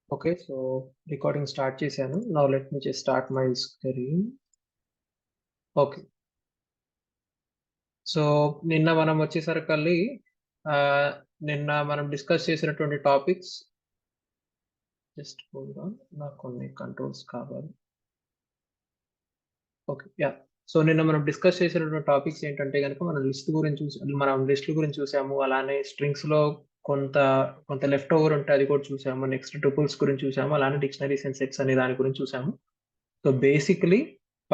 Okay, so recording start చేశాను. Now let me just start my screen. Okay. So నిన్న మనం వచ్చేసరికి నిన్న మనం డిస్కస్ చేసినటువంటి టాపిక్స్ జస్ట్ హోల్డ్ ఆన్, నాకు కొన్ని కంట్రోల్స్ కావాలి. Okay, yeah. సో నిన్న మనం డిస్కస్ చేసినటువంటి టాపిక్స్ ఏంటంటే కనుక మనం లిస్టుల గురించి చూసాము. అలానే స్ట్రింగ్స్ లో కొంత కొంత లెఫ్ట్ ఓవర్ ఉంటే అది కూడా చూసాము. నెక్స్ట్ టపుల్స్ గురించి చూసాము. అలానే డిక్షనరీస్ అండ్ సెట్స్ అనే దాని గురించి చూసాము. సో బేసిక్లీ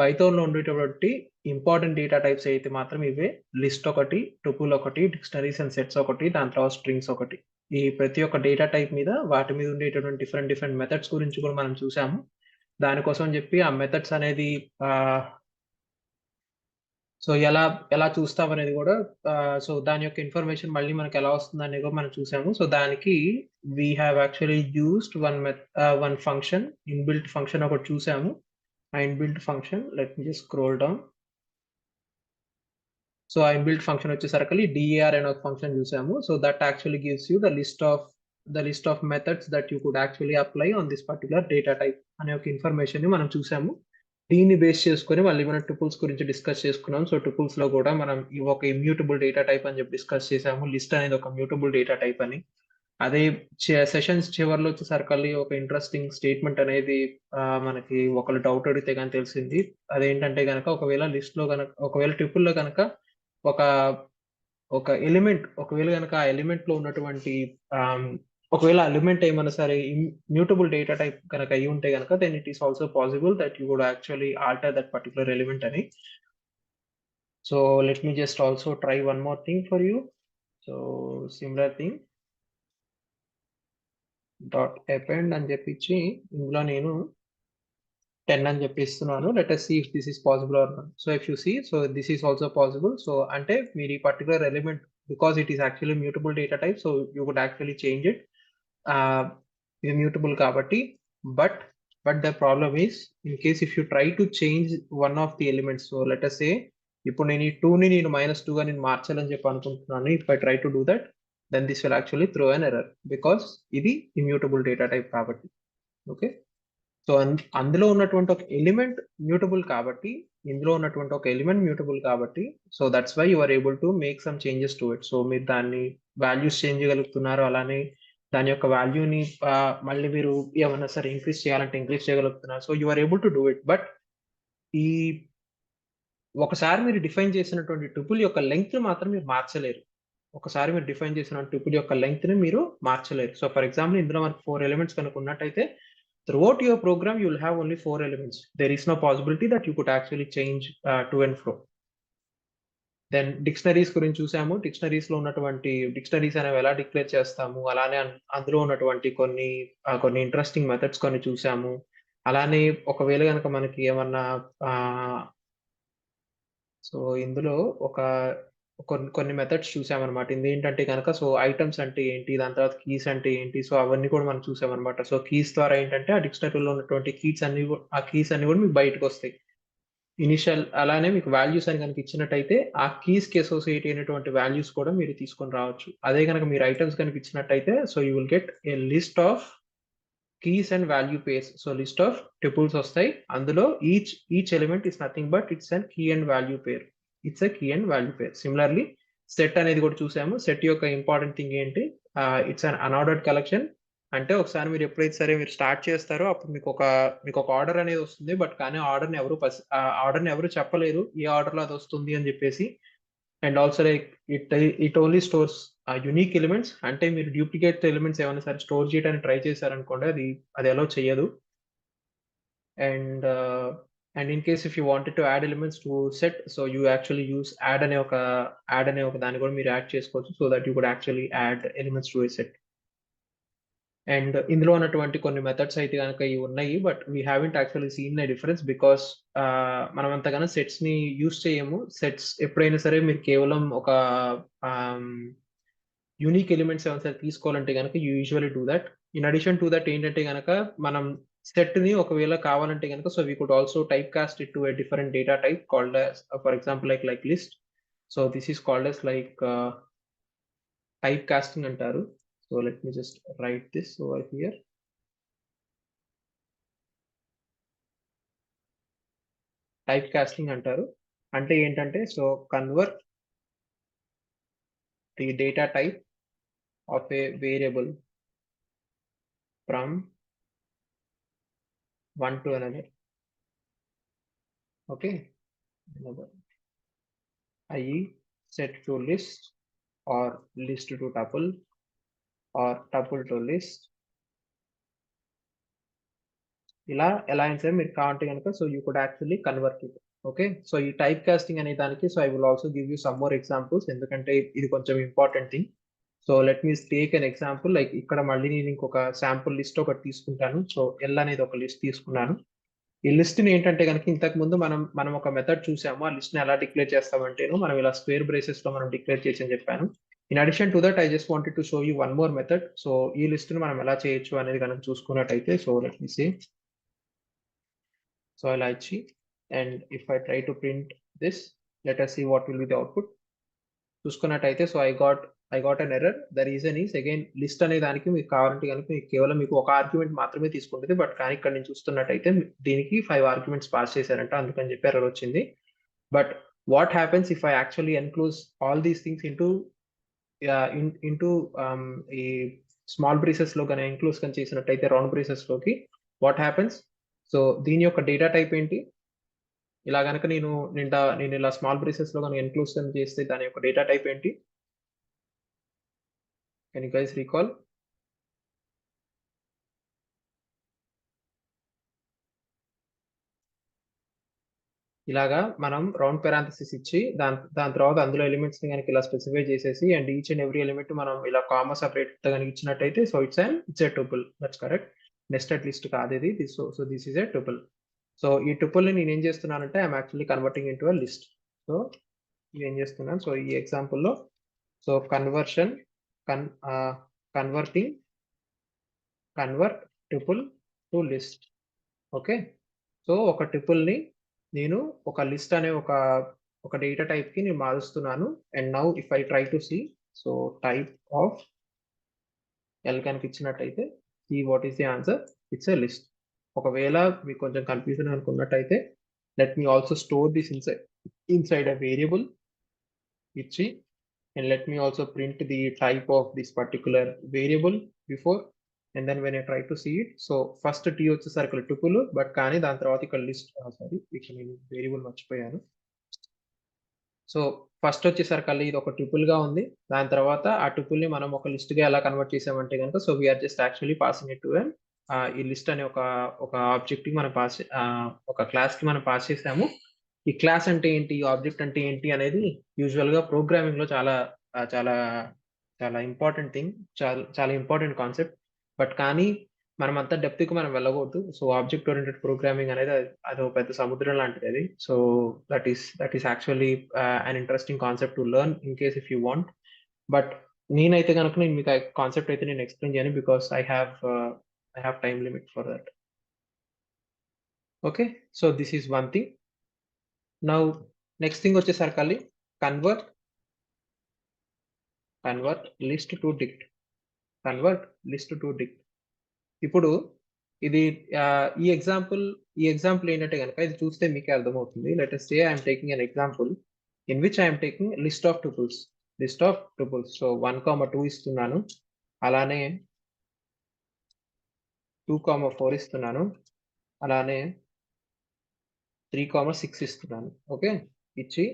పైథాన్ లో ఉండేటటువంటి ఇంపార్టెంట్ డేటా టైప్స్ అయితే మాత్రం ఇవే: లిస్ట్ ఒకటి, టుపుల్ ఒకటి, డిక్షనరీస్ అండ్ సెట్స్ ఒకటి, దాంట్లో స్ట్రింగ్స్ ఒకటి. ఈ ప్రతి ఒక్క డేటా టైప్ మీద వాటి మీద ఉండేటటువంటి డిఫరెంట్ డిఫరెంట్ మెథడ్స్ గురించి కూడా మనం చూసాము. దానికోసం చెప్పి ఆ మెథడ్స్ అనేది సో ఎలా ఎలా చూస్తాం అనేది కూడా సో దాని యొక్క ఇన్ఫర్మేషన్ మళ్ళీ మనకి ఎలా వస్తుంది అనేది కూడా మనం చూసాము. సో దానికి we have actually used one function, inbuilt function ఒకటి చూసాము. ఆ inbuilt function, let me just scroll down. So ఆ ఇన్బిల్ట్ ఫంక్షన్ వచ్చేసరికి డిఆర్ అనే ఒక ఫంక్షన్ చూసాము. So that actually gives you the list of methods that you could actually apply on this particular data type అనే ఒక information ని మనం చూసాము. దీన్ని బేస్ చేసుకొని మళ్ళీ మనం టపుల్స్ గురించి డిస్కస్ చేసుకున్నాం. సో టపుల్స్ లో కూడా మనం ఒక ఇమ్యూటబుల్ డేటా టైప్ అని చెప్పి డిస్కస్ చేసాము. లిస్ట్ అనేది ఒక మ్యూటబుల్ డేటా టైప్ అని. అదే సెషన్స్ చివరిలో వచ్చేసరికి ఒక ఇంట్రెస్టింగ్ స్టేట్మెంట్ అనేది మనకి ఒకళ్ళు డౌట్ అడిగితే కానీ తెలిసింది. అదేంటంటే కనుక ఒకవేళ ట్రిపుల్ లో కనుక ఒక ఒక ఒకవేళ కనుక ఆ ఎలిమెంట్ లో ఉన్నటువంటి ఒకవేళ ఎలిమెంట్ ఏమైనా సరే ఇమ్యూటబుల్ డేటా టైప్ కనుక అయి ఉంటే కనుక then it is also possible that you would actually alter that particular element అని. So let me just also try one more thing for you. So similar thing dot append అని చెప్పించి ఇందులో నేను 10 అని చెప్పిస్తున్నాను. Let us see if this is possible or not. So if you see, so this is also possible. So అంటే మీరు ఈ particular element, because it is actually mutable data type, so you could actually change it. ఇది mutable కాబట్టి, but the problem is, in case if you try to change one of the elements, so let us say ఇప్పుడు నేను ఈ 2 ని నేను -2 గా నేను మార్చాలని చెప్పి అనుకుంటున్నాను. if I try to do that, then this will actually throw an error because ఇది immutable data type కాబట్టి. ఓకే, సో అందులో ఉన్నటువంటి ఒక ఎలిమెంట్ మ్యూటబుల్ కాబట్టి, ఇందులో ఉన్నటువంటి ఒక ఎలిమెంట్ మ్యూటబుల్ కాబట్టి, so that's why you are able to make some changes to it. So మీరు దాన్ని వాల్యూస్ చేంజ్ చేయగలుగుతున్నారు. అలానే దాని యొక్క వాల్యూని మళ్ళీ మీరు ఏమన్నా సరే ఇంక్రీజ్ చేయాలంటే ఇంక్రీజ్ చేయగలుగుతున్నారు. So you are able to do it. But ఈ ఒకసారి మీరు డిఫైన్ చేసినటువంటి ట్రిపుల్ యొక్క లెంగ్త్ మాత్రం మీరు మార్చలేరు. ఒకసారి మీరు డిఫైన్ చేసిన ట్రిపుల్ యొక్క లెంగ్త్ ని మీరు మార్చలేరు. సో ఫర్ ఎగ్జాంపుల్ ఇందులో మనకు 4 ఎలిమెంట్స్ కనుక ఉన్నట్టయితే, throughout your program you will have only 4 elements. There is no possibility that you could actually change to and fro. Then dictionaries గురించి చూసాము. డిక్షనరీస్ లో ఉన్నటువంటి డిక్షనరీస్ అనేవి ఎలా డిక్లేర్ చేస్తాము, అలానే అందులో ఉన్నటువంటి కొన్ని ఇంట్రెస్టింగ్ మెథడ్స్ కొన్ని చూసాము. అలానే ఒకవేళ కనుక మనకి ఏమన్నా సో ఇందులో కొన్ని మెథడ్స్ చూసామన్నమాట. ఇది ఏంటంటే కనుక సో ఐటమ్స్ అంటే ఏంటి, దాని తర్వాత కీస్ అంటే ఏంటి, సో అవన్నీ కూడా మనం చూసామన్నమాట. సో కీస్ ద్వారా ఏంటంటే ఆ డిక్షనరీలో ఉన్నటువంటి ఆ కీస్ అన్ని కూడా మీకు బయటకు వస్తాయి ఇనిషియల్. అలానే మీకు వాల్యూస్ అని కనుక ఇచ్చినట్టయితే ఆ కీస్ కి అసోసియేట్ అయినటువంటి వాల్యూస్ కూడా మీరు తీసుకొని రావచ్చు. అదే కనుక మీరు ఐటమ్స్ కనుక ఇచ్చినట్టయితే, so you will get a list of keys and value pairs. So list of triples వస్తాయి. అందులో each element is nothing but it's and key and value pair. It's a key and value pair. Similarly set అనేది కూడా చూసాము. Set యొక్క important thing ఏంటి, it's an unordered collection. అంటే ఒకసారి మీరు ఎప్పుడైతే సరే మీరు స్టార్ట్ చేస్తారో అప్పుడు మీకు ఒక ఆర్డర్ అనేది వస్తుంది. బట్ కానీ ఆర్డర్ని ఎవరు చెప్పలేరు ఏ ఆర్డర్ లో అది వస్తుంది అని చెప్పేసి. And also like it only stores unique elements. అంటే మీరు డూప్లికేట్ ఎలిమెంట్స్ ఏమైనా సరే స్టోర్ చేయడానికి ట్రై చేశారనుకోండి, అది అలౌ చేయదు. And in case if you wanted to add elements to set, so you actually use add అనే ఒక దాన్ని కూడా మీరు యాడ్ చేసుకోవచ్చు. So that you could actually add elements to A set. And ఇందులో ఉన్నటువంటి కొన్ని మెథడ్స్ అయితే కనుక ఇవి ఉన్నాయి. But we haven't actually seen a difference because మనం అంతగానో సెట్స్ ని యూస్ చేయము. సెట్స్ ఎప్పుడైనా సరే మీరు కేవలం ఒక యూనిక్ ఎలిమెంట్స్ ఏమైనా సరే తీసుకోవాలంటే కనుక you usually do that. In addition to that ఏంటంటే కనుక మనం సెట్ ని ఒకవేళ కావాలంటే కనుక, so we could also type cast it to a different data type called for example like list. So this is called as like type casting అంటారు. So let me just write this over here. Type casting అంటారు. అంటే ఏంటంటే so convert the data type of a variable from one to another. Okay, another i.e. set to list or list to tuple or tuple to list. ఇలా ఎలా అయినా సరే మీరు కావాలంటే కనుక so you could actually convert it. Okay, so ఈ type casting అనే దానికి so I will also give you some more examples, ఎందుకంటే ఇది కొంచెం important thing. So let me take an example. Like ఇక్కడ మళ్ళీ నేను ఇంకొక శాంపుల్ లిస్ట్ ఒకటి తీసుకుంటాను. సో ఎల్ అనేది ఒక లిస్ట్ తీసుకున్నాను. ఈ లిస్ట్ ని ఏంటంటే కనుక ఇంతకు ముందు మనం ఒక మెథడ్ చూసాము. ఆ లిస్ట్ ని ఎలా డిక్లేర్ చేస్తామంటేను మనం ఇలా స్క్వేర్ బ్రేసెస్ లో మనం డిక్లేర్ చేయొచ్చు అని చెప్పాను. In addition to that I just wanted to show you one more method. So ఈ లిస్ట్ ని మనం ఎలా చేయొచ్చు అనేది కనుక చూసుకున్నట్టయితే so let me see. So I'll ichi, and if I try to print this, let us see what will be the output. చూసుకున్నట్టయితే so I got an error. The reason is again list అనే దానికి మీకు కావాలంటే కనుక మీకు కేవలం మీకు ఒక ఆర్గ్యుమెంట్ మాత్రమే తీసుకుంటుంది. బట్ కానీ ఇక్కడ నేను చూస్తున్నట్టయితే దీనికి 5 ఆర్గ్యుమెంట్స్ పాస్ చేశారంట, అందుకని చెప్పి ఎర్రర్ వచ్చింది. But what happens if I actually enclose all these things into ఈ స్మాల్ బ్రేసెస్ లో కానీ ఎన్క్లోజ్ కానీ చేసినట్టయితే రౌండ్ బ్రేసెస్ లోకి వాట్ హ్యాపెన్స్? సో దీని యొక్క డేటా టైప్ ఏంటి? ఇలా కనుక నేను ఇలా స్మాల్ బ్రేసెస్ లో కనుక ఎన్క్లూజన్ చేస్తే దాని యొక్క డేటా టైప్ ఏంటి? Can you guys recall? ఇలాగా మనం రౌండ్ పెరాంథసిస్ ఇచ్చి దాని తర్వాత అందులో ఎలిమెంట్స్ ని కనుక ఇలా స్పెసిఫై చేసేసి and each and every element మనం ఇలా కామా సెపరేట్ కనుక ఇచ్చినట్టయితే so it's a tuple. That's correct. Nested list కాదు ఇది. So this is a tuple. So ఈ టుపుల్ ని నేను ఏం చేస్తున్నానంటే I'm actually converting into a list. So ఏం చేస్తున్నాను, సో ఈ ఎగ్జాంపుల్లో so convert tuple to list. Okay, so ఒక టుపుల్ ని నేను ఒక లిస్ట్ అనే ఒక డేటా టైప్ కి నేను మారుస్తున్నాను. And now if I try to see so type of L కనుక ఇచ్చినట్టయితే ఈ what is the answer? It's a list. ఒకవేళ మీకు కొంచెం కన్ఫ్యూజన్ అనుకున్నట్టయితే let me also store this inside a variable ఇచ్చి and let me also print the type of this particular variable before, and then when I try to see it, so first t వచ్చేసరికి tuple, but కానీ దాని తర్వాత ఇక్కడ list sorry ఇక్కడ నేను variable మర్చిపోయాను. So first వచ్చేసరికి ఇది ఒక tuple గా ఉంది. దాని తర్వాత ఆ tuple ని మనం ఒక లిస్ట్ గా ఎలా కన్వర్ట్ చేసామంటే కనుక so we're just actually passing it to ఈ లిస్ట్ అనే ఒక ఆబ్జెక్ట్ కి మనం ఒక క్లాస్ కి మనం పాస్ చేసాము. ఈ క్లాస్ అంటే ఏంటి, ఆబ్జెక్ట్ అంటే ఏంటి అనేది యూజువల్ గా ప్రోగ్రామింగ్ లో చాలా చాలా చాలా ఇంపార్టెంట్ థింగ్, చాలా ఇంపార్టెంట్ కాన్సెప్ట్. బట్ కానీ మనం అంత డెప్త్ కి మనం వెళ్ళకూడదు. సో ఆబ్జెక్ట్ ఓరియంటెడ్ ప్రోగ్రామింగ్ అనేది అది ఒక పెద్ద సముద్రం లాంటిది అది. So that is actually an interesting concept to learn in case if you want. But నేనైతే కనుక నేను మీకు కాన్సెప్ట్ అయితే నేను ఎక్స్ప్లెయిన్ చేయను because I have time limit for that. Okay, so this is one thing. Now next thing వచ్చేసరికి convert list to డిక్ట్. ఇప్పుడు ఇది ఈ ఎగ్జాంపుల్ ఏంటంటే కనుక ఇది చూస్తే మీకే అర్థమవుతుంది. Let us say I am taking an example in which I am taking list of tuples. So 1, 2 ఇస్తున్నాను, అలానే 2, 4 ఇస్తున్నాను, అలానే 3, 6 ఇస్తున్నాను. ఓకే, ఇచ్చి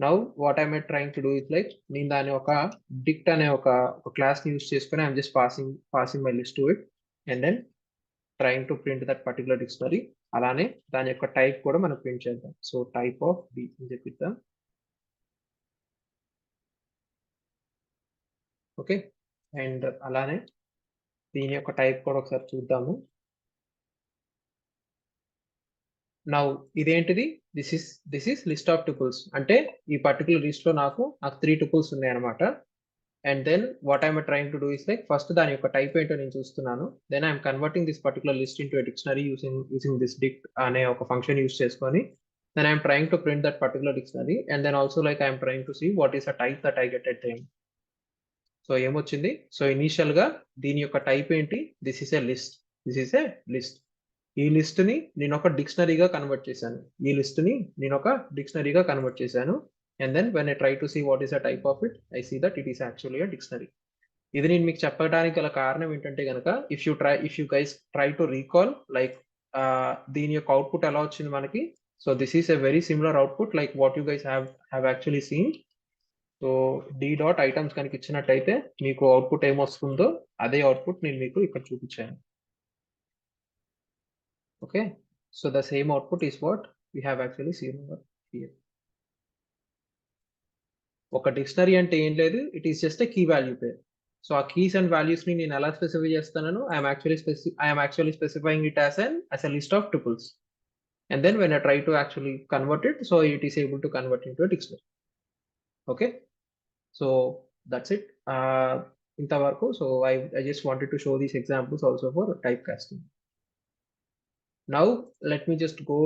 now what I trying to do is like నేను దాని ఒక డిక్ట్ అనే ఒక క్లాస్ ని యూస్ చేసుకుని I'm just passing my list to it and then trying to print that particular dictionary. అలానే దాని యొక్క టైప్ కూడా మనం ప్రింట్ చేద్దాం. సో టైప్ ఆఫ్ బి అని చెప్పిద్దాం. ఓకే, అండ్ అలానే దీని యొక్క టైప్ కూడా ఒకసారి చూద్దాము. నౌ ఇదేంటిది? This is list of tuples. అంటే ఈ పర్టికులర్ లిస్ట్ లో నాకు 3 టుపుల్స్ ఉన్నాయి అనమాట. And then what I'm trying to do is like first దాని యొక్క టైప్ ఏంటో నేను చూస్తున్నాను. Then I'm converting this particular list into dictionary using this dict అనే ఒక ఫంక్షన్ యూస్ చేసుకొని then I'm trying to print that particular dictionary and then also like I'm trying to see what is a type that I get at the end. So ఏమొచ్చింది? So initial గా దీని యొక్క type ఏంటి? This is a list. ఈ లిస్ట్ని నేను ఒక డిక్షనరీగా కన్వర్ట్ చేశాను. And then when I try to see what is the type of it, I see that it is actually a dictionary. ఇది నేను మీకు చెప్పడానికి గల కారణం ఏంటంటే కనుక, if you guys try to recall like దీని యొక్క అవుట్పుట్ ఎలా వచ్చింది మనకి. So this is a very similar output like what you guys have actually seen. So D dot items కనుక ఇచ్చినట్టయితే మీకు అవుట్పుట్ ఏమొస్తుందో అదే అవుట్పుట్ నేను మీకు ఇక్కడ చూపించాను. Okay, so the same output is what we have actually seen here. ఒక dictionary అంటే ఏం లేదు, it is just a key value pair. So ఆ కీస్ అండ్ వాల్యూస్ ని నేను ఎలా స్పెసిఫై చేస్తాను, I'm actually specifying it as a list of tuples. And then when I try to actually convert it, so it is able to convert into a dictionary. Okay, so that's it. Intavaraku. So I just wanted to show these examples also for typecasting. Now let me just go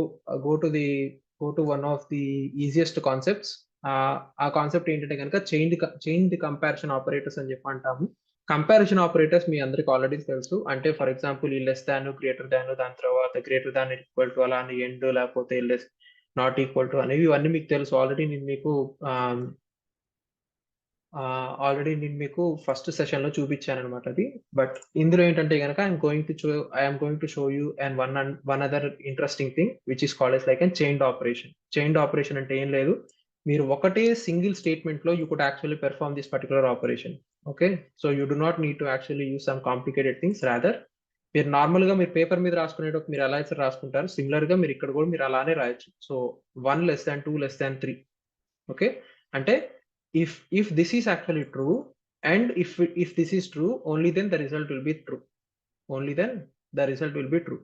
to one of the easiest concepts. ఆ concept ఏంటంటే కనుక chain the comparison operators అని చెప్పి అంటాము. Comparison operators మీ అందరికి already తెలుసు. అంటే for example ఈ లెస్ దాన్, గ్రేటర్ దాన్, దాని తర్వాత గ్రేటర్ దాన్ ఈక్వల్ టు, అలా అని ఎండ్, లేకపోతే లెస్ నాట్ ఈక్వల్ టు అనేవి ఇవన్నీ మీకు తెలుసు. ఆల్రెడీ నేను మీకు ఫస్ట్ సెషన్ లో చూపించాను అనమాట అది. బట్ ఇందులో ఏంటంటే కనుక I'm going to show you and one other interesting thing which is called as like and chained operation. Chained operation అంటే ఏం లేదు, మీరు ఒకటే సింగిల్ స్టేట్మెంట్ లో you could actually perform this particular operation. Okay, so you do not need to actually use some complicated things. Rather మీరు normal గా మీరు paper మీద రాసుకునేటప్పుడు మీరు ఎలా అయితే రాసుకుంటారు, సిమిలర్ గా మీరు ఇక్కడ కూడా మీరు అలానే రాయొచ్చు. So 1 less than 2 less than 3. Okay, అంటే if this is actually true and if this is true, only then the result will be true.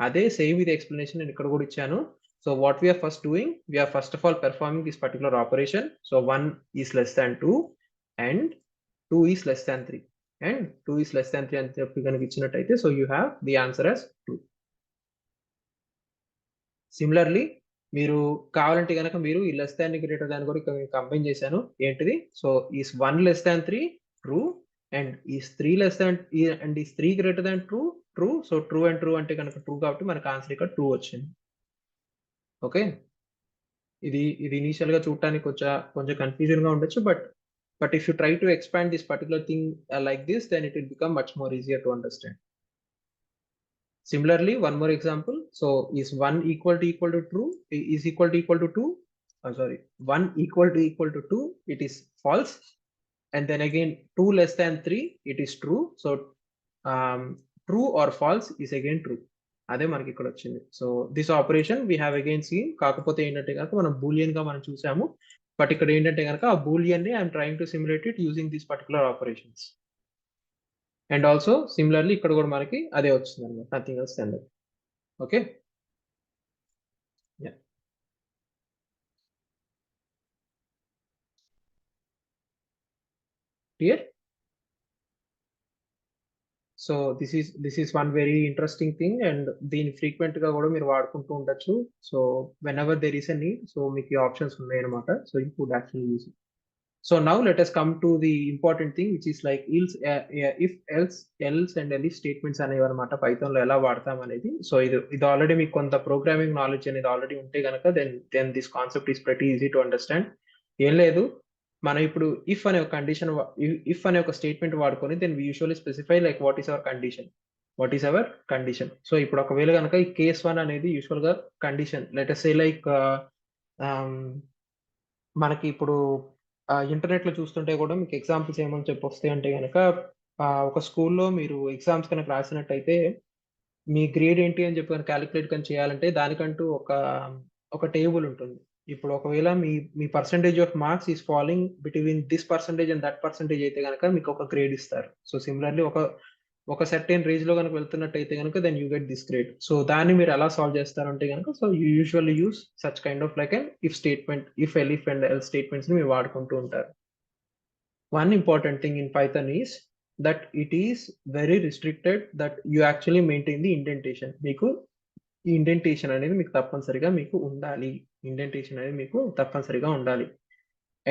అదే సేమ్ ఇది ఎక్స్ప్లెనేషన్ నేను ఇక్కడ కూడా ఇచ్చాను. So what we are first doing, we are first of all performing this particular operation. So 1 is less than 2 and 2 is less than 3 and 2 is less than 3 అని చెప్పి కనుక ఇచ్చినట్టయితే, so you have the answer as 2. Similarly మీరు కావాలంటే కనుక మీరు ఈ less than greater than కూడా కంబైన్ చేశాను. ఏంటిది, so is 1 less than 3 true and is 3 less than and is 3 greater than true. So true and true అంటే కనుక ట్రూ కాబట్టి మనకు ఆన్సర్ ఇక్కడ 2 వచ్చింది. ఓకే, ఇది ఇనిషియల్ గా చూడటానికి కొంచెం కన్ఫ్యూజన్ గా ఉండొచ్చు, but if you try to expand this particular thing like this, then it will become much more easier to understand. Similarly, one more example. So is 1 equal to 2, is equal to 2. 1 equal to 2, it is false. And then again 2 less than 3, it is true. So true or false is again true. అదే మనకి ఇక్కడ వచ్చింది. So this operation we have again seen. కాకపోతే ఏంటంటే కనుక మనం Boolean గా మనం చూసాము, బట్ ఇక్కడ ఏంటంటే కనుక ఆ బూలియన్ ని I'm trying to simulate it using this particular operations. And also similarly ఇక్కడ కూడా మనకి అదే వచ్చింది అనమాట, nothing else than that. Okay, clear. So this is one very interesting thing and దీన్ని ఫ్రీక్వెంట్ గా కూడా మీరు వాడుకుంటూ ఉండొచ్చు. So whenever there is a need, so మీకు ఈ ఆప్షన్స్ ఉన్నాయి అనమాట. So you could actually use it. So now let us come to the important thing, which is like if else and elif statements అనేవి అనమాట Python లో ఎలా వాడతాం అనేది. సో ఇది ఆల్రెడీ మీకు కొంత ప్రోగ్రామింగ్ నాలెడ్జ్ అనేది ఆల్రెడీ ఉంటే కనుక then this concept is pretty easy to understand. ఏం లేదు, మనం ఇప్పుడు ఇఫ్ అనే ఒక స్టేట్మెంట్ వాడుకొని then we usually specify like what is our condition. So ఇప్పుడు ఒకవేళ కనుక ఈ కేస్ 1 అనేది యూజువల్ గా condition, let us say like మనకి ఇప్పుడు ఇంటర్నెట్ లో చూస్తుంటే కూడా మీకు ఎగ్జాంపుల్స్ ఏమని చెప్పొస్తాయి అంటే కనుక, ఒక స్కూల్లో మీరు ఎగ్జామ్స్ కనుక రాసినట్టయితే మీ గ్రేడ్ ఏంటి అని చెప్పి క్యాలిక్యులేట్ కానీ చేయాలంటే దానికంటూ ఒక టేబుల్ ఉంటుంది. ఇప్పుడు ఒకవేళ మీ percentage of marks is following between this percentage and that percentage అయితే కనుక మీకు ఒక గ్రేడ్ ఇస్తారు. సో సిమిలర్లీ ఒక సర్టెన్ రేంజ్ లో కనుక వెళ్తున్నట్టయితే కనుక then you get this grade. So దాన్ని మీరు ఎలా సాల్వ్ చేస్తారంటే కనుక, so you usually use such kind of like and if statement, if and else statements ని మీరు వాడుకుంటూ ఉంటారు. One important thing in Python is that it is very restricted that you actually maintain the indentation. మీకు ఈ indentation అనేది మీకు తప్పనిసరిగా ఉండాలి.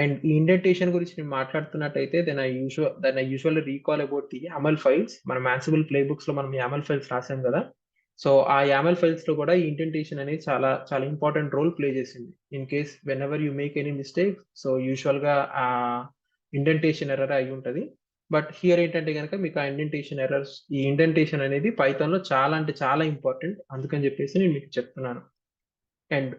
అండ్ ఈ ఇండెంటేషన్ గురించి నేను మాట్లాడుతున్నట్టయితే then I usually recall about the YAML files. మన మ్యాన్సిబుల్ ప్లే బుక్స్ లో మనం YAML ఫైల్స్ రాసాం కదా. సో ఆ YAML ఫైల్స్ లో కూడా ఈ ఇండెంటేషన్ అనేది చాలా చాలా ఇంపార్టెంట్ రోల్ ప్లే చేసింది. In case when ever you make any mistake, so usual గా ఆ ఇండెంటేషన్ ఎర్రర్ అయి ఉంటుంది. బట్ హియర్ ఏంటంటే కనుక మీకు ఆ ఇండెంటేషన్ ఎర్రర్స్, ఈ ఇండెంటేషన్ అనేది పైథాన్ లో చాలా అంటే చాలా ఇంపార్టెంట్, అందుకని చెప్పేసి నేను మీకు చెప్తున్నాను. అండ్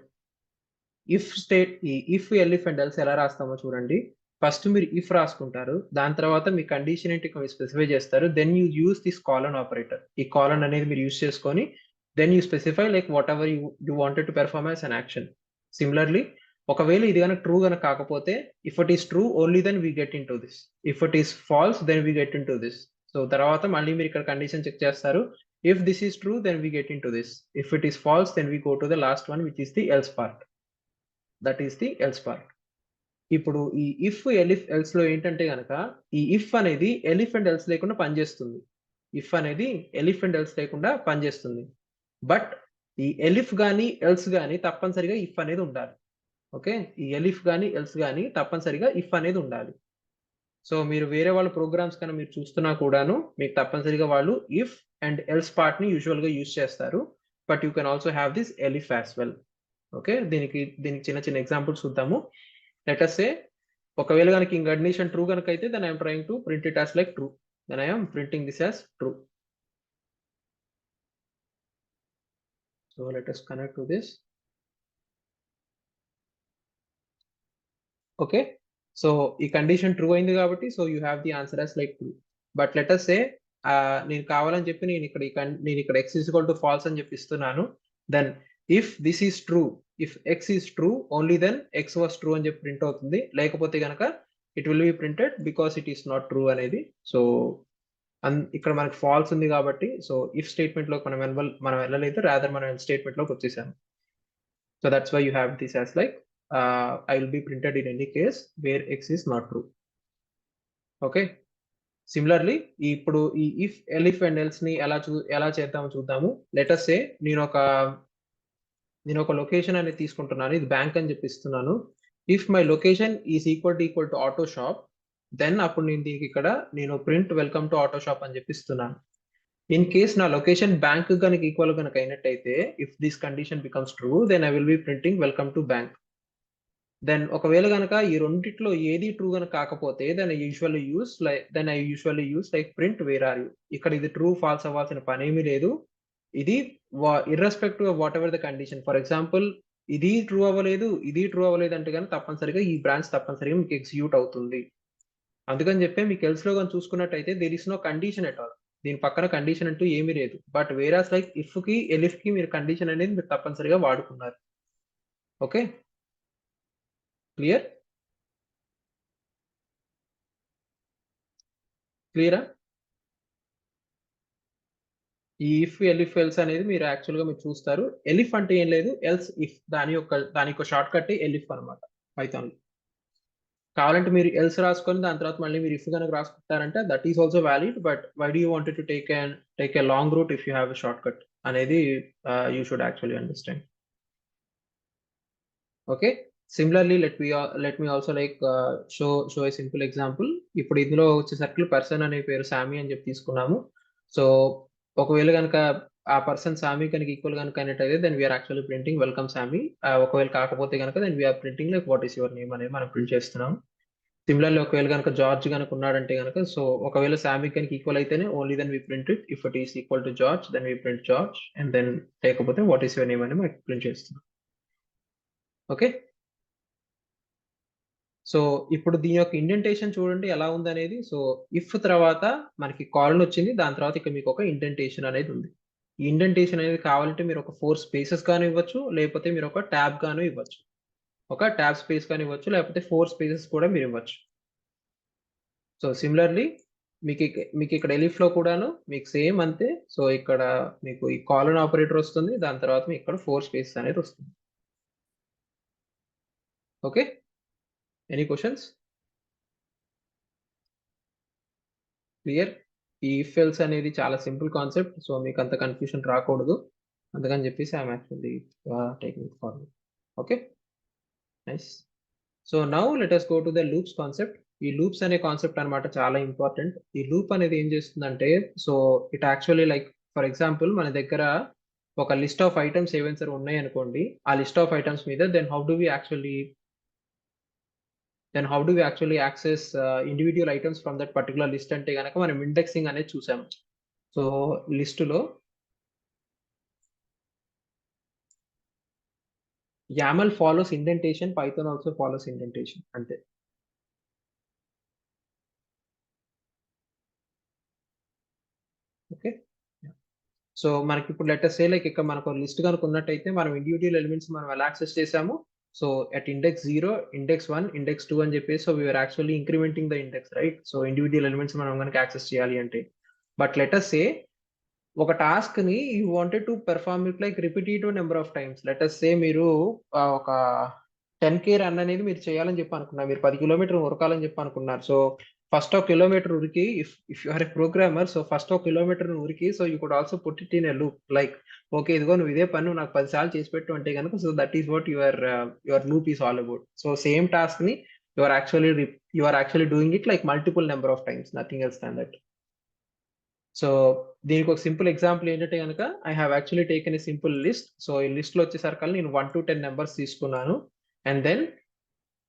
ఇఫ్ స్టేట్, ఈ ఇఫ్ ఎలిఫ్ అండ్ ఎల్స్ ఎలా రాస్తామో చూడండి. ఫస్ట్ మీరు ఇఫ్ రాసుకుంటారు, దాని తర్వాత మీ కండిషన్ ఏంటి స్పెసిఫై చేస్తారు, then you use this colon operator. ఈ కాలన్ అనేది మీరు యూస్ చేసుకొని then you specify like whatever you wanted to perform as an action. Similarly, ఒకవేళ ఇది కనుక ట్రూ కనుక కాకపోతే, if it is true only then we get into this, if it is false then we get into this. So తర్వాత మళ్ళీ మీరు ఇక్కడ condition check చేస్తారు. If this is true then we get into this, if it is false then we go to the last one which is the else part. That is the else part. ఇప్పుడు ఈ if ఎలిఫ్ else లో ఏంటంటే గనక, ఈ if అనేది ఎలిఫ్ and else లేకుండా పనిచేస్తుంది. If అనేది ఎలిఫ్ అండ్ ఎల్స్ లేకుండా పనిచేస్తుంది. బట్ ఈ ఎలిఫ్ గానీ ఎల్స్ గానీ తప్పనిసరిగా ఇఫ్ అనేది ఉండాలి. ఓకే, ఈ ఎలిఫ్ గానీ ఎల్స్ గానీ తప్పనిసరిగా ఇఫ్ అనేది ఉండాలి. సో మీరు వేరే వాళ్ళ ప్రోగ్రామ్స్ కన్నా మీరు చూస్తున్నా కూడాను మీకు తప్పనిసరిగా వాళ్ళు ఇఫ్ అండ్ ఎల్స్ పార్ట్ ని యూజువల్ గా యూజ్ చేస్తారు. But you can also have this elif as well. Okay, దీనికి చిన్న చిన్న ఎగ్జాంపుల్స్ చూద్దాము. లెట్ us say, ఒకవేళ కనుక ఈ కండిషన్ ట్రూ కనుక అయితే then I'm trying to print it as like true, then I'm printing this as true. So let us connect to this. Okay, so ఈ కండిషన్ ట్రూ అయింది కాబట్టి so you have the answer as like true. But let us say, నేను కావాలని చెప్పి నేను ఇక్కడ x is equal to false అని చెప్పి ఇస్తున్నాను. Then if this is true, if x is true only then x was true అని చెప్పి ప్రింట్ అవుతుంది. లేకపోతే కనుక it will be printed because it is not true అనేది. సో ఇక్కడ మనకి ఫాల్స్ ఉంది కాబట్టి సో ఇఫ్ స్టేట్మెంట్ లో మనం వెళ్ళలేదు, రాదర్ మనం స్టేట్మెంట్ లోకి వచ్చేసాము. So that's why you have this as like I will be printed in any case where x is not true. Okay, similarly ఇప్పుడు ఈ ఇఫ్ ఎలిఫ్ అండ్ ఎల్స్ ని ఎలా చేద్దామో చూద్దాము. లెట్ us say, నేను ఒక లొకేషన్ అనేది తీసుకుంటున్నాను, ఇది బ్యాంక్ అని చెప్పిస్తున్నాను. If my location is equal to auto shop, then అప్పుడు నేను దీనికి ఇక్కడ print welcome to auto shop అని చెప్పిస్తున్నాను. ఇన్ కేస్ నా లొకేషన్ బ్యాంక్ కనుక ఈక్వల్ కనుక అయినట్టయితే, if this condition becomes true then I will be printing welcome to bank. Then ఒకవేళ కనుక ఈ రెండిట్లో ఏది ట్రూ కనుక కాకపోతే then I usually use like print where are you. ఇక్కడ ఇది ట్రూ ఫాల్స్ అవ్వాల్సిన పనేమీ లేదు. ఇది irrespective of what ever the condition. For example, ఇది ట్రూ అవ్వలేదు అంటే కానీ తప్పనిసరిగా ఈ బ్రాంచ్ తప్పనిసరిగా మీకు ఎగ్జిక్యూట్ అవుతుంది. అందుకని చెప్పి మీకు ఎల్స్ లో కానీ చూసుకున్నట్టయితే there is no condition at all. దీని పక్కన కండిషన్ అంటూ ఏమీ లేదు. బట్ వేరాస్ లైక్ ఇఫ్ కి ఎలిఫ్ కి మీరు కండిషన్ అనేది మీరు తప్పనిసరిగా వాడుకున్నారు. ఓకే, క్లియరా? ఈ ఇఫ్ ఎలిఫ్ ఎల్స్ అనేది మీరు యాక్చువల్ గా మీరు చూస్తారు. ఎలిఫ్ అంటే ఏం లేదు, ఎల్స్ ఇఫ్, దాని యొక్క షార్ట్ కట్ ఎలిఫ్ అనమాట పైథాన్. కావాలంటే మీరు ఎల్స్ రాసుకొని దాని తర్వాత మళ్ళీ మీరు ఇఫ్ కనుక రాసుకుంటారంటే that is also valid. But why do you wanted to take a long route if you have a short cut అనేది you should actually understand. Okay, similarly let me also like show a simple example. ఇప్పుడు ఇందులో వచ్చేసరికి person అనే పేరు సామి అని చెప్పి తీసుకున్నాము. సో ఒకవేళ కనుక ఆ పర్సన్ సామి కనుక ఈక్వల్ కనుక అయినట్టయితే then we're actually printing welcome Sami. ఒకవేళ కాకపోతే కనుక then we're printing like what is your name అనేది మనం ప్రింట్ చేస్తున్నాం. సిమిలర్లీ ఒకవేళ కనుక జార్జ్ కనుక ఉన్నాడంటే కనుక, సో ఒకవేళ సామి కనుక ఈక్వల్ అయితేనే only then we print it. If it is equal to George then we print George, and then లేకపోతే వాట్ ఈస్ యువర్ నేమ్ అని మనం ప్రింట్ చేస్తున్నాం. ఓకే, సో ఇప్పుడు దీని యొక్క ఇండెంటేషన్ చూడండి ఎలా ఉంది అనేది. సో ఇఫ్ తర్వాత మనకి కాలన్ వచ్చింది, దాని తర్వాత ఇక మీకు ఒక ఇండెంటేషన్ అనేది ఉంది. ఈ ఇండెంటేషన్ అనేది కావాలంటే మీరు ఒక 4 స్పేసెస్ గాను ఇవ్వచ్చు, లేకపోతే మీరు ఒక ట్యాబ్ గాను ఇవ్వచ్చు. ఒక ట్యాబ్ స్పేస్ గాను ఇవ్వచ్చు, లేకపోతే 4 స్పేసెస్ కూడా మీరు ఇవ్వచ్చు. సో సిమిలర్లీ మీకు ఇక్కడ ఎలిఫ్ లో కూడాను మీకు సేమ్ అంతే. సో ఇక్కడ మీకు ఈ కాలన్ ఆపరేటర్ వస్తుంది, దాని తర్వాత మీకు ఇక్కడ 4 స్పేసెస్ అనేది వస్తుంది. Okay, any questions? క్లియర్? ఈ ఇఫ్ ఎల్స్ అనేది చాలా సింపుల్ కాన్సెప్ట్, సో మీకు అంత కన్ఫ్యూషన్ రాకూడదు, అందుకని చెప్పేసి I'm actually taking forward. Okay, nice. So now let us go to the loops concept. ఈ లూప్స్ అనే కాన్సెప్ట్ అనమాట చాలా ఇంపార్టెంట్. ఈ లూప్ అనేది ఏం చేస్తుందంటే, so it actually like for example మన దగ్గర ఒక లిస్ట్ ఆఫ్ ఐటమ్స్ ఏవైనా సరే ఉన్నాయి అనుకోండి, ఆ లిస్ట్ ఆఫ్ ఐటమ్స్ మీద then how do we actually access individual items from that particular list అంటే గనక మనం ఇండెక్సింగ్ అనేది చూసాము. సో లిస్టులో YAML follows indentation, Python also follows indentation అంతే. ఓకే. సో మనకి ఇప్పుడు లెట్ అస్ సే లైక్ ఇక్కడ మనకు లిస్ట్ కనుక ఉన్నట్టయితే మనం ఇండివిడ్యువల్ ఎలిమెంట్స్ మనం ఎలా యాక్సెస్ చేసాము. So at index 0, index 1, index 2 అని చెప్పేసి so we're actually incrementing the index, right? So individual elements మనం కనుక యాక్సెస్ చేయాలి అంటే, బట్ లెట్ అస్ సే ఒక టాస్క్ ని you wanted to perform it like repetitive number of times. Let us say మీరు ఒక 10K రన్ అనేది మీరు చేయాలని చెప్పి అనుకున్నారు, మీరు 10 కిలోమీటర్ ఉరకాలని చెప్పి అనుకున్నారు. సో ఫస్ట్ ఒక కిలోమీటర్ ఉరికి, if you are a programmer, so first ఒక కిలోమీటర్ ఉరికి, so you could also put it in a loop like okay ఇదిగో నువ్వు ఇదే పని నాకు 10 సార్లు చేసి పెట్టు అంటే కనుక, so that is what your loop is all about. So same task ని you are actually doing it like multiple number of times, nothing else than that. So దీనికి ఒక సింపుల్ ఎగ్జాంపుల్ ఏంటంటే కనుక I have actually taken a simple list. So ఈ list లో వచ్చేసరికి నేను 1 to 10 numbers తీసుకున్నాను. And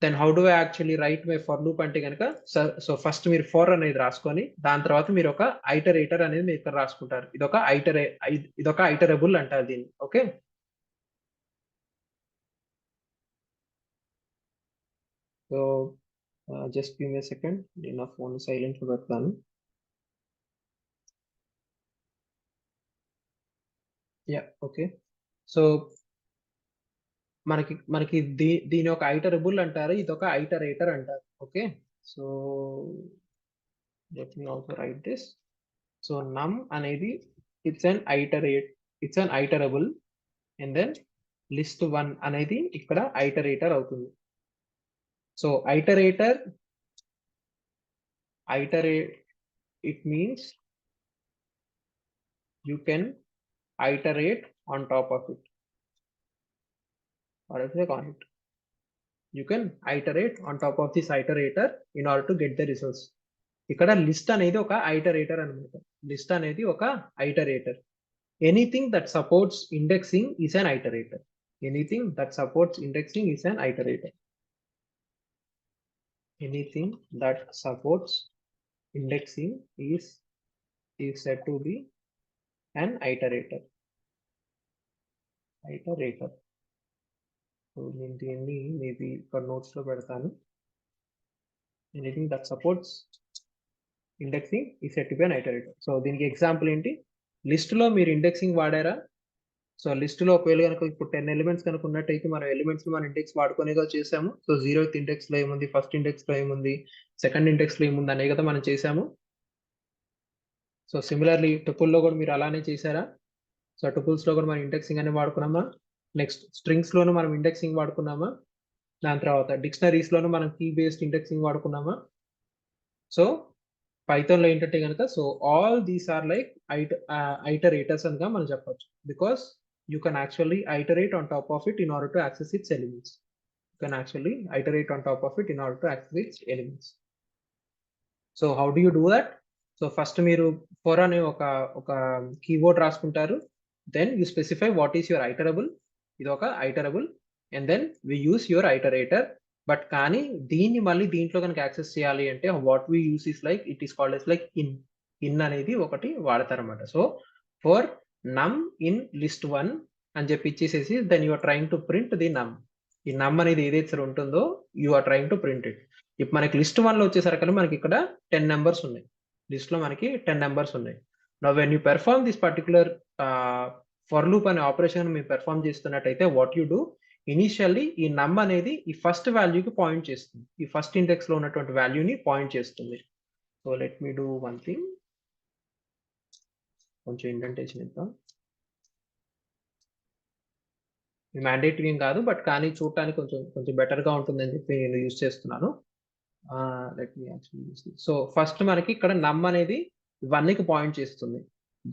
then how do I actually write my for loop అంటే కనుక, సో ఫస్ట్ మీరు ఫర్ అనేది రాసుకొని దాని తర్వాత మీరు ఒక ఐటరేటర్ అనేది మీరు ఇక్కడ రాసుకుంటారు. ఇదొక ఐటరబుల్ అంటారు దీన్ని. Okay. So just give me second, నేను నా ఫోన్ సైలెంట్ లో పెడతాను. Yeah okay. సో మనకి దీని ఒక ఐటరబుల్ అంటారు, ఇది ఒక ఐటరేటర్ అంటారు. Okay. So let me also write this. So num అనేది it's an iterable and then list 1 అనేది ఇక్కడ ఐటరేటర్ అవుతుంది. So iterate it means you can iterate on top of it, or if you call it, you can iterate on top of this iterator in order to get the results. ఇక్కడ list అనేది ఒక iterator అన్నమాట. List అనేది ఒక iterator. Anything that supports indexing is an iterator. Anything that supports indexing is an iterator. Anything that supports indexing is said to be an iterator. So నేను దీన్ని maybe ఇక్కడ notes లో పెడతాను. Anything that supports indexing is said to be an iterator. So దీనికి example ఏంటి, list లో మీరు indexing వాడారా? So list లో ఒకవేళ కనుక ఇప్పుడు 10 ఎలిమెంట్స్ కనుక ఉన్నట్టయితే మనం ఎలిమెంట్స్ మన ఇండెక్స్ వాడుకునేగా చేసాము. సో 0th ఇండెక్స్ లో ఏముంది, ఫస్ట్ ఇండెక్స్ లో ఏముంది, సెకండ్ ఇండెక్స్ లో ఏముంది అనే కదా మనం చేసాము. సో సిమిలర్లీ టుపుల్ లో కూడా మీరు అలానే చేశారా? సో టుపుల్స్ లో కూడా మనం ఇండెక్సింగ్ అనేది వాడుకున్నామా? నెక్స్ట్ స్ట్రింగ్స్ లోను మనం ఇండెక్సింగ్ వాడుకున్నామా? దాని తర్వాత డిక్షనరీస్ లోను మనం కీ బేస్డ్ ఇండెక్సింగ్ వాడుకున్నామా? సో పైథాన్ లో ఏంటంటే కనుక, so all these are like iterators అని మనం చెప్పొచ్చు, because you can actually iterate on top of it in order to access its elements. You can actually iterate on top of it in order to access its elements. So how do you do that? So first మీరు for అనే ఒక keyword రాసుకుంటారు. Then you specify what is your iterable. ఇది ఒక iterable and then we use your iterator. But కానీ దీన్ని మళ్ళీ దీంట్లో కనుక యాక్సెస్ చేయాలి అంటే what we use is like it is called as like in అనేది ఒకటి వాడతారన్నమాట. So for num in list 1 అని చెప్పి ఇచ్చేసేసి then you are trying to print the num. ఈ నమ్ అనేది ఏదైతే ఉంటుందో you are trying to print it. ఇప్పుడు మనకి లిస్ట్ 1 లో వచ్చేసరికి మనకి ఇక్కడ 10 నెంబర్స్ ఉన్నాయి. లిస్ట్ లో మనకి 10 నెంబర్స్ ఉన్నాయి. Now when you perform this particular for loop అనే ఆపరేషన్ మీరు పెర్ఫార్మ్ చేస్తున్నట్టయితే వాట్ యు డూ, ఇనిషియల్లీ ఈ నమ్ అనేది ఈ ఫస్ట్ వాల్యూకి పాయింట్ చేస్తుంది, ఈ ఫస్ట్ ఇండెక్స్ లో ఉన్నటువంటి వాల్యూని పాయింట్ చేస్తుంది. So let me do one thing, కొంచెం ఇండెంటేషన్ ఇద్దాం. మ్యాండేటరీ ఏం కాదు, బట్ కానీ చూడటానికి కొంచెం బెటర్ గా ఉంటుందని చెప్పి నేను యూజ్ చేస్తున్నాను. Let me actually use this. So first మనకి ఇక్కడ నమ్ అనేది 1 కి పాయింట్ చేస్తుంది,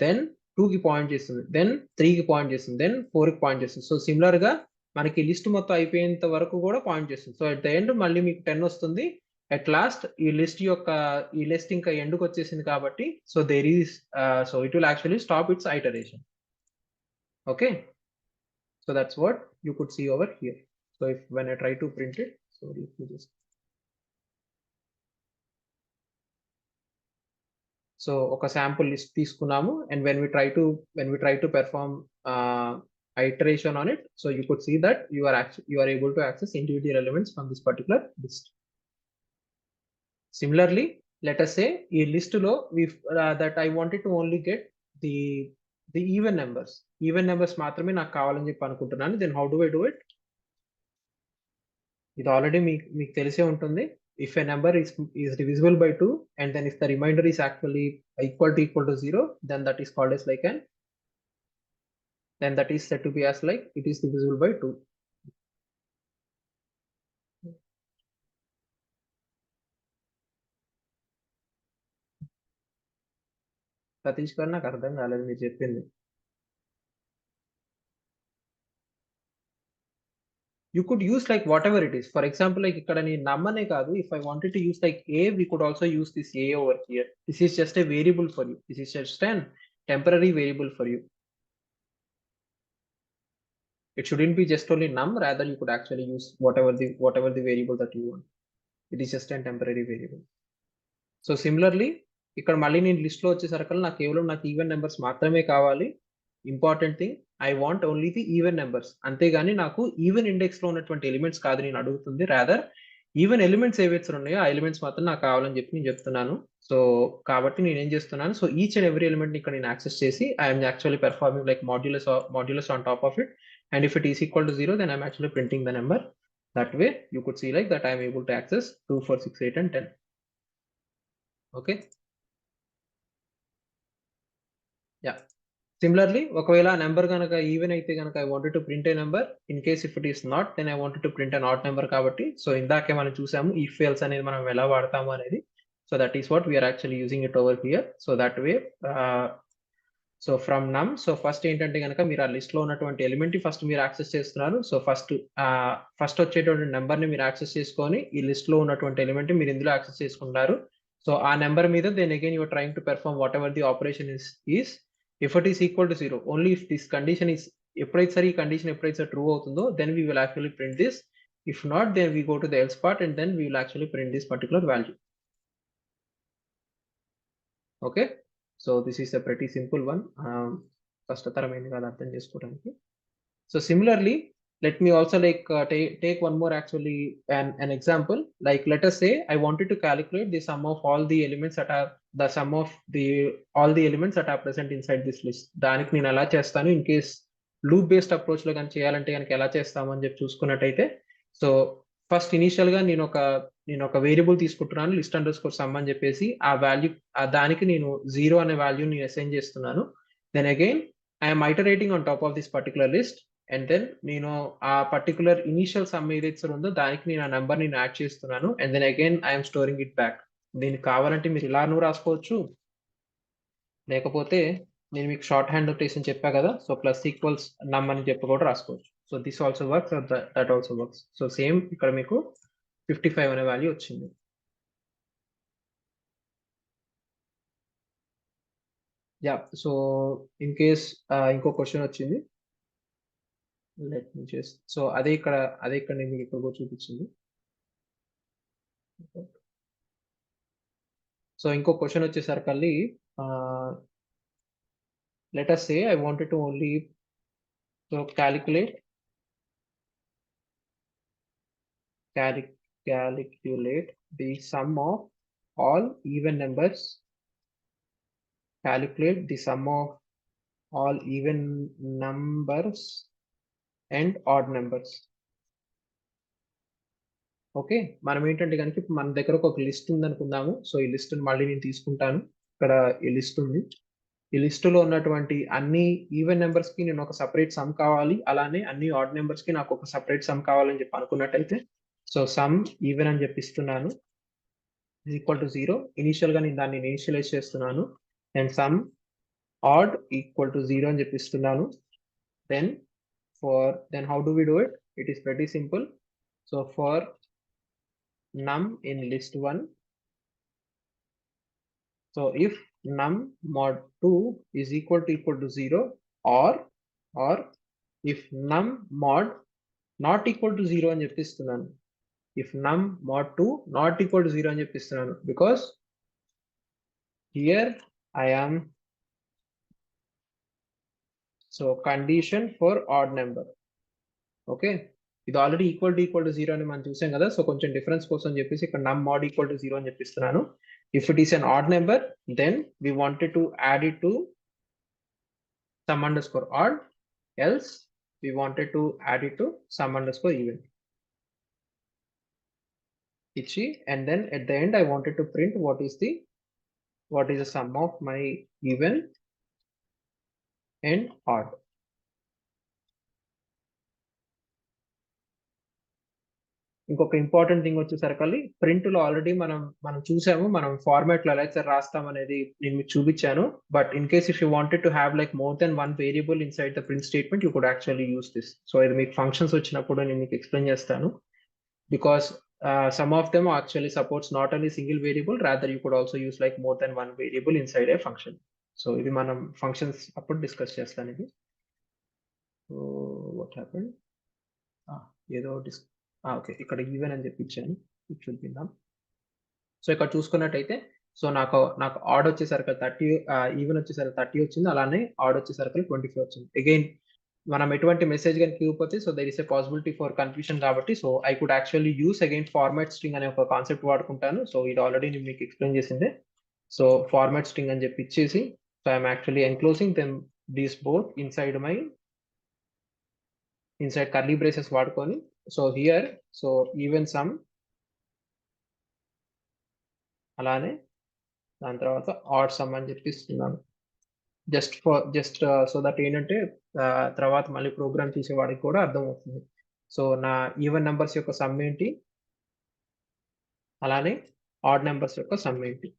దెన్ 2 కి పాయింట్ చేస్తుంది, దెన్ 3 కి పాయింట్ చేస్తుంది, దెన్ 4 కి పాయింట్ చేస్తుంది. సో సిమిలర్ గా మనకి లిస్ట్ మొత్తం అయిపోయేంత వరకు కూడా పాయింట్ చేస్తుంది. సో అట్ ద ఎండ్ మళ్ళీ మీకు 10 వస్తుంది. అట్ లాస్ట్ ఈ లిస్ట్ ఇంకా ఎండ్కి వచ్చేసింది కాబట్టి so there is so it will actually stop its iteration. Okay, so that's what you could see over here. So if when I try to print it, so let me just, so ఒక sample list తీసుకున్నాము, and when we try to perform iteration on it, so you could see that you are able to access individual elements from this particular list. Similarly, let us say ఈ list లో that I wanted to only get the even numbers మాత్రమే నాకు కావాలని చెప్పి అనుకుంటున్నాను. Then how do I do it? ఇది already మీకు తెలిసే ఉంటుంది. If a number is divisible by 2, and then if the remainder is actually equal to 0, then that is called as like an, then that is said to be as like it is divisible by 2. Satish గారు నాకు అర్థం కాలేదు మీరు చెప్పింది. You could use like whatever it is. For example, like ఇక్కడ నీ num అనే కాదు, if I wanted to use like a, we could also use this a over here. This is just a variable for you. This is just an temporary variable for you. It shouldn't be just only num, rather you could actually use whatever the variable that you want. It is just a temporary variable. So similarly, ఇక్కడ మళ్ళీ నేను list లో వచ్చేసరికి నాకు కేవలం నాకు even numbers మాత్రమే కావాలి. Important thing, I want only the even numbers, అంతేగాని నాకు ఈవెన్ ఇండెక్స్ లో ఉన్నటువంటి ఎలిమెంట్స్ కాదు నేను అడుగుతుంది. రాదర్ ఈవెన్ ఎలిమెంట్స్ ఏవైతే ఉన్నాయో ఆ ఎలిమెంట్స్ మాత్రం నాకు కావాలని చెప్పి నేను చెప్తున్నాను. సో కాబట్టి నేను ఏం చేస్తున్నాను, so each and every element ఇక్కడ నేను యాక్సెస్ చేసి I'm actually performing like modulus on top of it, and if it is equal to 0, then I'm actually printing the number. That way you could see like that I am able to access 2, 4, 6, 8 and 10. Okay, yeah. Similarly, ఒకవేళ number కనుక even అయితే కనుక I wanted to print a number. In case if it is not, then I wanted to print an odd number కాబట్టి, so ఇందాకే మనం చూసాము if else అనేది మనం ఎలా వాడతాము అనేది. So that is what we are actually using it over here. So that way, so from నమ్, సో ఫస్ట్ ఏంటంటే కనుక మీరు ఆ లిస్ట్ లో ఉన్నటువంటి ఎలిమెంట్ ఫస్ట్ మీరు యాక్సెస్ చేస్తున్నారు. సో ఫస్ట్ వచ్చేటువంటి నెంబర్ ని మీరు యాక్సెస్ చేసుకొని ఈ లిస్ట్ లో ఉన్నటువంటి ఎలిమెంట్ మీరు ఇందులో యాక్సెస్ చేసుకుంటారు. సో ఆ నెంబర్ మీద then again you're trying to perform whatever the operation is if it is equal to 0, only if this condition is, ఎప్పుడైతే సరే ఈ కండిషన్ ఎప్పుడైతే ట్రూ అవుతుందో then we will actually print this. If not, then we go to the else part and then we will actually print this particular value. Okay, so this is a pretty simple one. కష్టతరమైనది కాదు అర్థం చేసుకోవడానికి. So similarly, let me also like take one more actually an example. Like let us say I wanted to calculate the sum of all the elements that are the sum of all the elements that are present inside this list. దానికి నేను ఎలా చేస్తాను, in case loop based approach లో కానీ చేయాలంటే కనుక ఎలా చేస్తాము అని చెప్పి చూసుకున్నట్టయితే, సో ఫస్ట్ ఇనిషియల్ గా నేను ఒక వేరియబుల్ తీసుకుంటున్నాను లిస్ట్ అండర్ స్కోర్ సమ్ అని చెప్పేసి, ఆ వాల్యూ దానికి నేను 0 అనే వాల్యూ నేను అసైన్ చేస్తున్నాను. Then again I'm iterating on top of this particular list, and then నేను ఆ పర్టికులర్ ఇనిషియల్ సమ్ ఏదైతే ఉందో దానికి నేను ఆ నెంబర్ నేను యాడ్ చేస్తున్నాను, and then again I'm storing it back. దీనికి కావాలంటే మీరు ఇలానూ రాసుకోవచ్చు, లేకపోతే నేను మీకు షార్ట్ హ్యాండ్ నోటేషన్ చెప్పా కదా, సో ప్లస్ ఈక్వల్స్ నమ్ అని చెప్పి కూడా రాసుకోవచ్చు. So this also works, that also works. So same ఇక్కడ మీకు 55 అనే వాల్యూ వచ్చింది. యా, సో ఇన్ కేస్ ఇంకో క్వశ్చన్ వచ్చింది, లెట్ మీ జస్ట్, సో అదే ఇక్కడ నేను మీకు ఇక్కడ కూడా చూపించింది. సో ఇంకో క్వశ్చన్ వచ్చేసరికి let us say I wanted to only calculate the sum of all even numbers, calculate the sum of all even numbers and odd numbers. Okay, మనం ఏంటంటే కనుక మన దగ్గర ఒక లిస్ట్ ఉంది అనుకుందాము. సో ఈ లిస్ట్ మళ్ళీ నేను తీసుకుంటాను. ఇక్కడ ఈ లిస్ట్ ఉంది, ఈ లిస్టులో ఉన్నటువంటి అన్ని ఈవెన్ నెంబర్స్ కి నేను ఒక సపరేట్ సమ్ కావాలి, అలానే అన్ని ఆడ్ నెంబర్స్ కి నాకు ఒక సపరేట్ సమ్ కావాలని చెప్పి అనుకున్నట్టయితే, సో సమ్ ఈవెన్ అని చెప్పిస్తున్నాను ఈక్వల్ టు 0. ఇనిషియల్ గా నేను దాన్ని ఇనిషియలైజ్ చేస్తున్నాను, and sum odd equal to 0 అని చెప్పిస్తున్నాను. then how do we do it? It is pretty simple. So for num in list 1, so if num mod 2 is equal to 0, or or if num mod not equal to 0 అని చెప్పిస్తున్నాను. If num mod 2 not equal to 0 అని చెప్పిస్తున్నాను, because here I am so condition for odd number. Okay, ఇది already equal to 0 అని మనం చూసాం కదా. So కొంచెం డిఫరెన్స్ కోసం చెప్పేసి ఇక్కడ num mod ఈక్వల్ టు 0 అని చెప్పిస్తున్నాను. If it is an odd number then we wanted to add it to sum underscore odd, else we wanted to add it to sum underscore even. Ichi, and then at the end I wanted to print what is the sum of my even and odd. ఇంకొక important thing వచ్చేసరికి print లో already మనం చూసాము, మనం format లో ఎలా అయితే రాస్తాం అనేది నేను మీకు చూపించాను. But in case if you wanted to have like more than one variable in side the print statement, you could actually use this. So ఇది మీకు ఫంక్షన్స్ వచ్చినప్పుడు నేను మీకు ఎక్స్ప్లెయిన్ చేస్తాను, because some of them actually supports not only single variable, rather you could also use like more than one variable inside a function. So ఇది మనం functions అప్పుడు discuss చేస్తాను ఇది. సో what happened, ఏదో ఓకే ఇక్కడ even అని చెప్పి ఇచ్చాను, చూద్దాం. సో ఇక్కడ చూసుకున్నట్టయితే సో నాకు ఆడ్ వచ్చేసరికి 30, ఈవెన్ వచ్చేసరికి 30 వచ్చింది, అలానే ఆడ్ వచ్చేసరికి 25 వచ్చింది. అగైన్ మనం ఎటువంటి మెసేజ్ కనుక ఇవ్వకపోతే so there is a possibility for confusion కాబట్టి so I could actually use again format string అనే ఒక కాన్సెప్ట్ వాడుకుంటాను. సో ఇది ఆల్రెడీ నేను మీకు ఎక్స్ప్లెయిన్ చేసిందే. సో ఫార్మాట్ స్ట్రింగ్ అని చెప్పి ఇచ్చేసి so I'm actually enclosing them these both inside curly braces వాడుకొని. So here so even sum, అలానే దాని తర్వాత ఆడ్ సమ్ అని చెప్పిస్తున్నాను, జస్ట్ సో దట్ ఏంటంటే తర్వాత మళ్ళీ ప్రోగ్రామ్ చేసేవాడికి కూడా అర్థమవుతుంది. సో నా ఈవెన్ నెంబర్స్ యొక్క సమ్ ఏంటి, అలానే ఆడ్ నెంబర్స్ యొక్క సమ్ ఏంటి.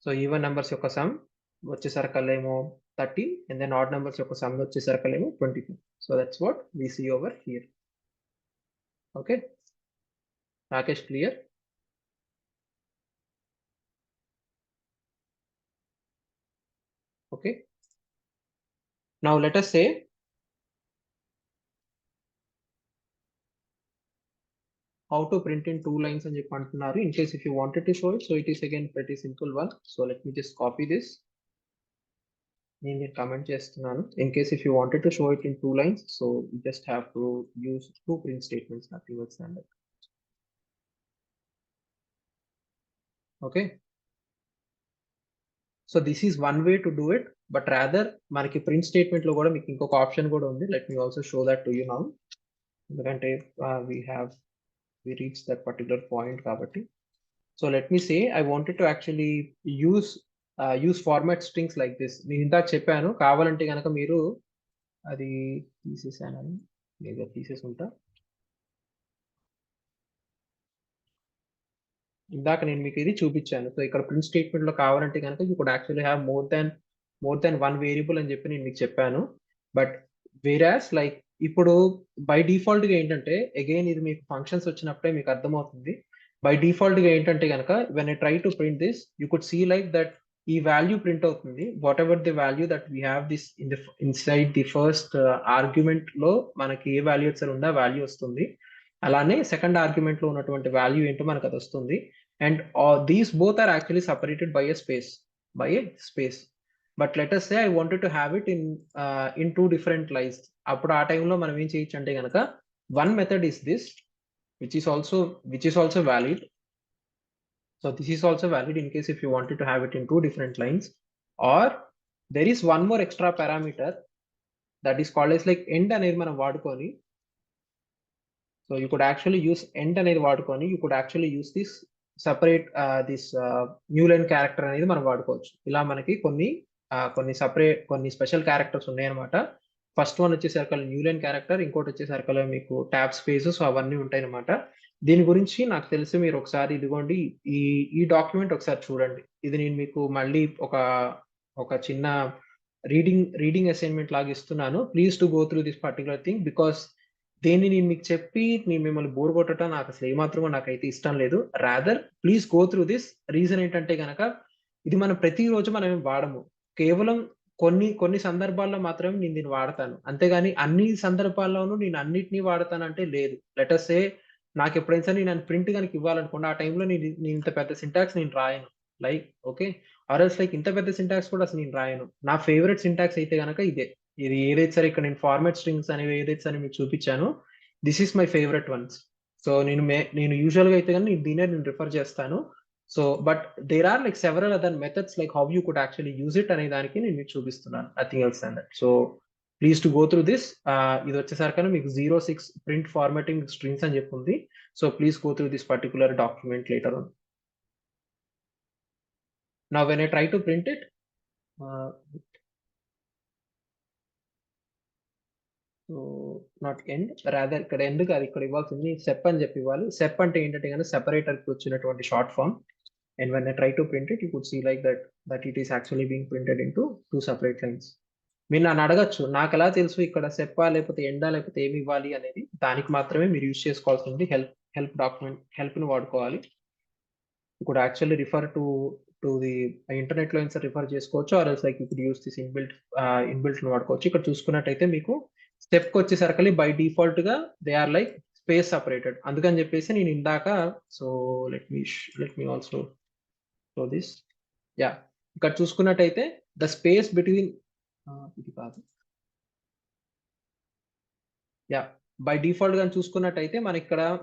సో ఈవెన్ నెంబర్స్ యొక్క సమ్ వచ్చేసరికల్లేమో 30, అండ్ దెన్ ఆడ్ నెంబర్స్ యొక్క సమ్ వచ్చేసరికల్లేమో 25. So that's what we see over here. Okay Rakesh, clear? Okay, now let us say how to print in 2 lines అని చెప్పి అంటున్నారు. In case if you wanted to show it, so it is again pretty simple one. So let me just copy this, నేను comment చేస్తున్నాను. In case if you wanted to show it in 2 lines, so you just have to use 2 print statements, nothing else than that. Okay, so this is one way to do it, but rather మనకి print statement లో కూడా మీకు ఇంకొక option కూడా ఉంది. Let me also show that to you now, ఎందుకంటే we reached that particular point kabatti. So let me say I wanted to actually use format strings like this. నేను ఇందాక చెప్పాను, కావాలంటే కనుక మీరు అది తీసేసానని, లేదా తీసేసుంటా. ఇందాక నేను మీకు ఇది చూపించాను. సో ఇక్కడ ప్రింట్ స్టేట్మెంట్ లో కావాలంటే కనుక you could actually have more than one variable అని చెప్పి నేను మీకు చెప్పాను. బట్ వేరాస్ లైక్ ఇప్పుడు బై డిఫాల్ట్ గా ఏంటంటే, అగైన్ ఇది మీకు ఫంక్షన్స్ వచ్చినప్పుడే మీకు అర్థమవుతుంది. బై డిఫాల్ట్ గా ఏంటంటే కనుక when I try to print this, you could see like that ఈ వాల్యూ ప్రింట్ అవుతుంది. Whatever the value that we have this inside the first argument లో మనకి ఏ వాల్యూ ఉందో ఆ వాల్యూ వస్తుంది. అలానే సెకండ్ ఆర్గ్యుమెంట్ లో ఉన్నటువంటి వాల్యూ ఏంటో మనకు అది వస్తుంది. And these both are actually separated by a space. But let us say I wanted to have it in 2 different lines. అప్పుడు ఆ టైంలో మనం ఏం చేయొచ్చు అంటే కనుక one method is this, which is also valid. So this is also valid in case if you wanted to have it in 2 different lines, or there is one more extra parameter that is called as like end అనేది మనం వాడుకొని. So you could actually use end అనేది వాడుకొని, you could actually use this separate this new line character అనేది మనం వాడుకోవచ్చు. ఇలా మనకి కొన్ని స్పెషల్ క్యారెక్టర్స్ ఉన్నాయన్నమాట. ఫస్ట్ వన్ వచ్చేసరికి న్యూ లైన్ క్యారెక్టర్, ఇంకోటి వచ్చేసరికి మీకు ట్యాబ్ స్పేసెస్ అవన్నీ ఉంటాయి అనమాట. దీని గురించి నాకు తెలిసి మీరు ఒకసారి ఇదిగోండి ఈ డాక్యుమెంట్ ఒకసారి చూడండి. ఇది నేను మీకు మళ్ళీ ఒక చిన్న రీడింగ్ అసైన్మెంట్ లాగా ఇస్తున్నాను. Please to go through this particular thing, because దేన్ని నేను మీకు చెప్పి నేను మిమ్మల్ని బోర్ కొట్టడం నాకు అసలు ఏమాత్రమో నాకైతే ఇష్టం లేదు. Rather please go through this. Reason ఏంటంటే కనుక ఇది మనం ప్రతిరోజు మనం వాడము, కేవలం కొన్ని సందర్భాల్లో మాత్రమే నేను దీన్ని వాడతాను. అంతేగాని అన్ని సందర్భాల్లోనూ నేను అన్నిటిని వాడతానంటే లేదు. లెట్ అస్ సే నాకెప్పుడైనా సరే నేను ప్రింట్ గనుక ఇవ్వాలనుకోండి, ఆ టైంలో నేను ఇంత పెద్ద సింటాక్స్ నేను రాయను. Like okay. Or else like ఇంత పెద్ద సింటాక్స్ కూడా అసలు నేను రాయను. నా ఫేవరెట్ సింటాక్స్ అయితే గనక ఇదే. ఇది ఏదైతే సరే ఇక్కడ నేను ఫార్మాట్ స్ట్రింగ్స్ అనేవి ఏదైతే సరే మీకు చూపించానో this is my favourite ones. So నేను యూజువల్‌గా అయితే గనుక దీన్నే నేను రిఫర్ చేస్తాను. So but there are like several other methods like how you could actually use it అనే దానికి నేను మీకు చూపిస్తున్నాను. Nothing else than that. So please to go through this. ఇది వచ్చేసరికనే మీకు 06 ప్రింట్ ఫార్మాటింగ్ స్ట్రింగ్స్ అని చెప్పి ఉంది. So please go through this particular document later on. Now when I try to print it, uh, so not end, rather ఇక్కడ end కాదు, ఇక్కడ ఇవ్వాల్సింది సెప్ అని చెప్పి ఇవ్వాలి. సెప్ అంటే ఏంటంటే కనుక సెపరేటర్కి వచ్చినటువంటి short form. And when I try to print it, you could see like that it is actually being printed into two separate lines. మీరు నన్ను అడగచ్చు, నాకు ఎలా తెలుసు ఇక్కడ సెప్పా లేకపోతే ఎండా లేకపోతే ఏమి ఇవ్వాలి అనేది. దానికి మాత్రమే మీరు యూజ్ చేసుకోవాల్సింది హెల్ప్ డాక్యుమెంట్, హెల్ప్ని వాడుకోవాలి. you could actually refer to the internet లో ఇన్సర్ రిఫర్ చేసుకోవచ్చు, or else like you could use this inbuilt వాడుకోవచ్చు. ఇక్కడ చూసుకున్నట్టయితే మీకు స్టెప్ కి వచ్చేసరికి బై డిఫాల్ట్ గా they are like space separated. అందుకని చెప్పేసి నేను ఇందాక, so let me also show this. Yeah, ఇక్కడ చూసుకున్నట్టయితే ద స్పేస్ బిట్వీన్, ఇది కాదు, యా, బై డిఫాల్ట్ గా చూసుకున్నట్టయితే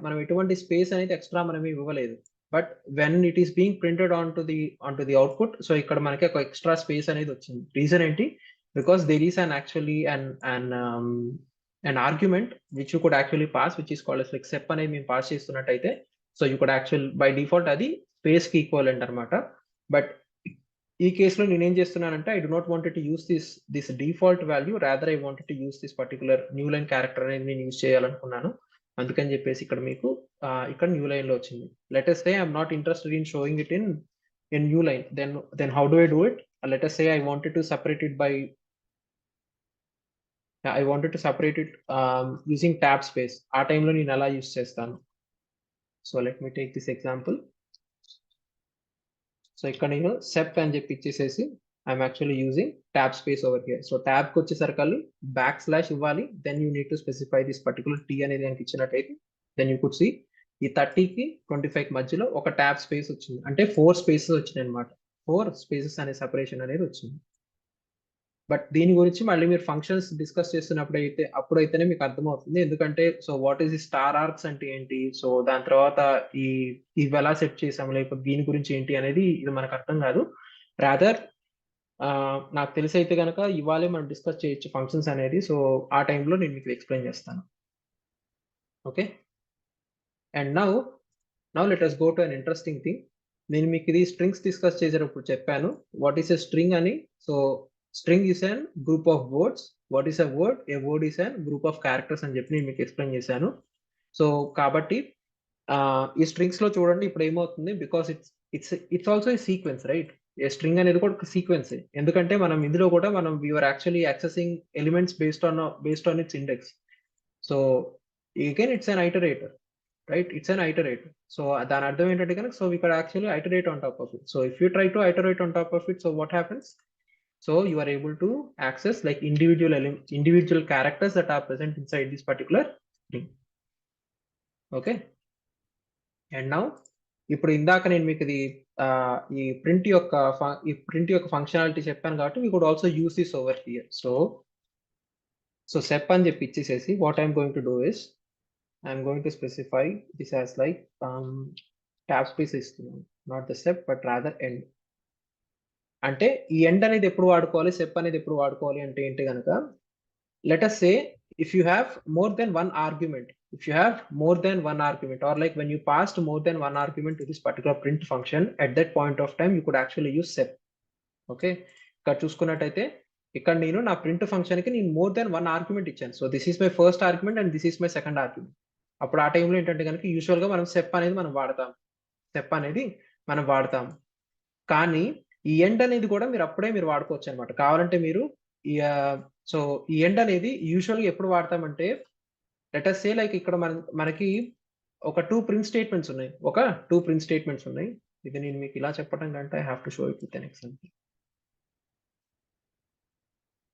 మనం ఎటువంటి స్పేస్ అనేది ఎక్స్ట్రా మనం ఇవ్వలేదు. But when it is being printed on to the output, so ఇక్కడ మనకి ఒక ఎక్స్ట్రా స్పేస్ అనేది వచ్చింది. రీజన్ ఏంటి? Because there is an argument which you could actually pass, which is called as like step అనేది మేము పాస్ చేస్తున్నట్టయితే, so you could actual by default అది స్పేస్ కి ఈక్వలెంట్ అనమాట. బట్ ఈ కేసులో నేను ఏం చేస్తున్నానంటే I do not wanted to use this default value, rather I wanted to use this particular new line character అనేది నేను యూస్ చేయాలనుకున్నాను. అందుకని చెప్పేసి ఇక్కడ మీకు ఇక్కడ న్యూ లైన్ లో వచ్చింది. Let us say I'm not interested in showing it in new line, then how do I do it? Let us say I wanted to separate it using tab space. ఆ టైంలో నేను ఎలా use చేస్తాను? So let me take this example. So ఇక్కడ నేను sep అని చెప్పి ఇచ్చేసేసి I'm actually using tab space over here. So tab కి వచ్చేసరికి బ్యాక్ / ఇవ్వాలి, then you need to specify this particular T అనేది కనుక ఇచ్చినట్టయితే దెన్ యూ కుడ్ సీ ఈ 30కి 25కి మధ్యలో ఒక ట్యాబ్ స్పేస్ వచ్చింది. అంటే 4 స్పేసెస్ వచ్చినాయి అనమాట. 4 స్పేసెస్ అనే సెపరేషన్ అనేది వచ్చింది. బట్ దీని గురించి మళ్ళీ మీరు ఫంక్షన్స్ డిస్కస్ చేస్తున్నప్పుడు అప్పుడైతేనే మీకు అర్థమవుతుంది. ఎందుకంటే so what is the star arcs అంటే ఏంటి, సో దాని తర్వాత ఇవి ఎలా సెట్ చేసాము, లేకపోతే దీని గురించి ఏంటి అనేది ఇది మనకు అర్థం కాదు. రాదర్ నాకు తెలిసి అయితే కనుక ఇవాళే మనం డిస్కస్ చేయొచ్చు ఫంక్షన్స్ అనేది. సో ఆ టైంలో నేను మీకు ఎక్స్ప్లెయిన్ చేస్తాను. Okay, and now let us go to an interesting thing. నేను మీకు ఇది స్ట్రింగ్స్ డిస్కస్ చేసేటప్పుడు చెప్పాను వాట్ ఈస్ ఎ స్ట్రింగ్ అని. So string is an group of words. What is a word? A word is an group of characters అని చెప్పి నేను మీకు ఎక్స్ప్లెయిన్ చేశాను. సో కాబట్టి ఈ స్ట్రింగ్స్ లో చూడండి ఇప్పుడు ఏమవుతుంది, because it's also a sequence, right? A string అనేది కూడా ఒక సీక్వెన్స్. ఎందుకంటే మనం ఇందులో కూడా we're actually accessing elements based on its index. So again it's an iterator, right? It's an iterator. So దాని అర్థం ఏంటంటే కనుక, so we can actually iterate on top of it. So if you try to iterate on top of it, so what happens? So you are able to access like individual characters that are present inside this particular string. Okay, and now ఇప్పుడు ఇందాక నేను మీకు ఇది ఈ print యొక్క functionality చెప్పాను కాబట్టి we could also use this over here. So sep అని చెప్పి ఇచ్చేసేసి what I'm going to do is I'm going to specify this as like tab space ఇస్తున్నాను, not the sep but rather end. అంటే ఈ end అనేది ఎప్పుడు వాడుకోవాలి, సెప్ అనేది ఎప్పుడు వాడుకోవాలి అంటే ఏంటి కనుక, let us say if you have more than one argument, or like when you passed more than one argument to this particular print function, at that point of time you could actually use sep. Okay, ఇక్కడ చూసుకున్నట్టయితే ఇక్కడ నేను నా print function కి నేను more than one argument ఇచ్చాను. So this is my first argument and this is my second argument. అప్పుడు ఆ టైంలో ఏంటంటే కనుక యూజువల్ గా మనం సెప్ అనేది మనం వాడతాం. కానీ ఈ ఎండ్ అనేది కూడా మీరు అప్పుడే వాడుకోవచ్చు అనమాట. కావాలంటే మీరు సో ఈ ఎండ్ అనేది యూజువల్ గా ఎప్పుడు వాడతామంటే, లెట్ us say లైక్ ఇక్కడ మనకి ఒక టూ ప్రింట్ స్టేట్మెంట్స్ ఉన్నాయి. ఇది నేను మీకు ఇలా చెప్పడం కంటే I have to show it with an example.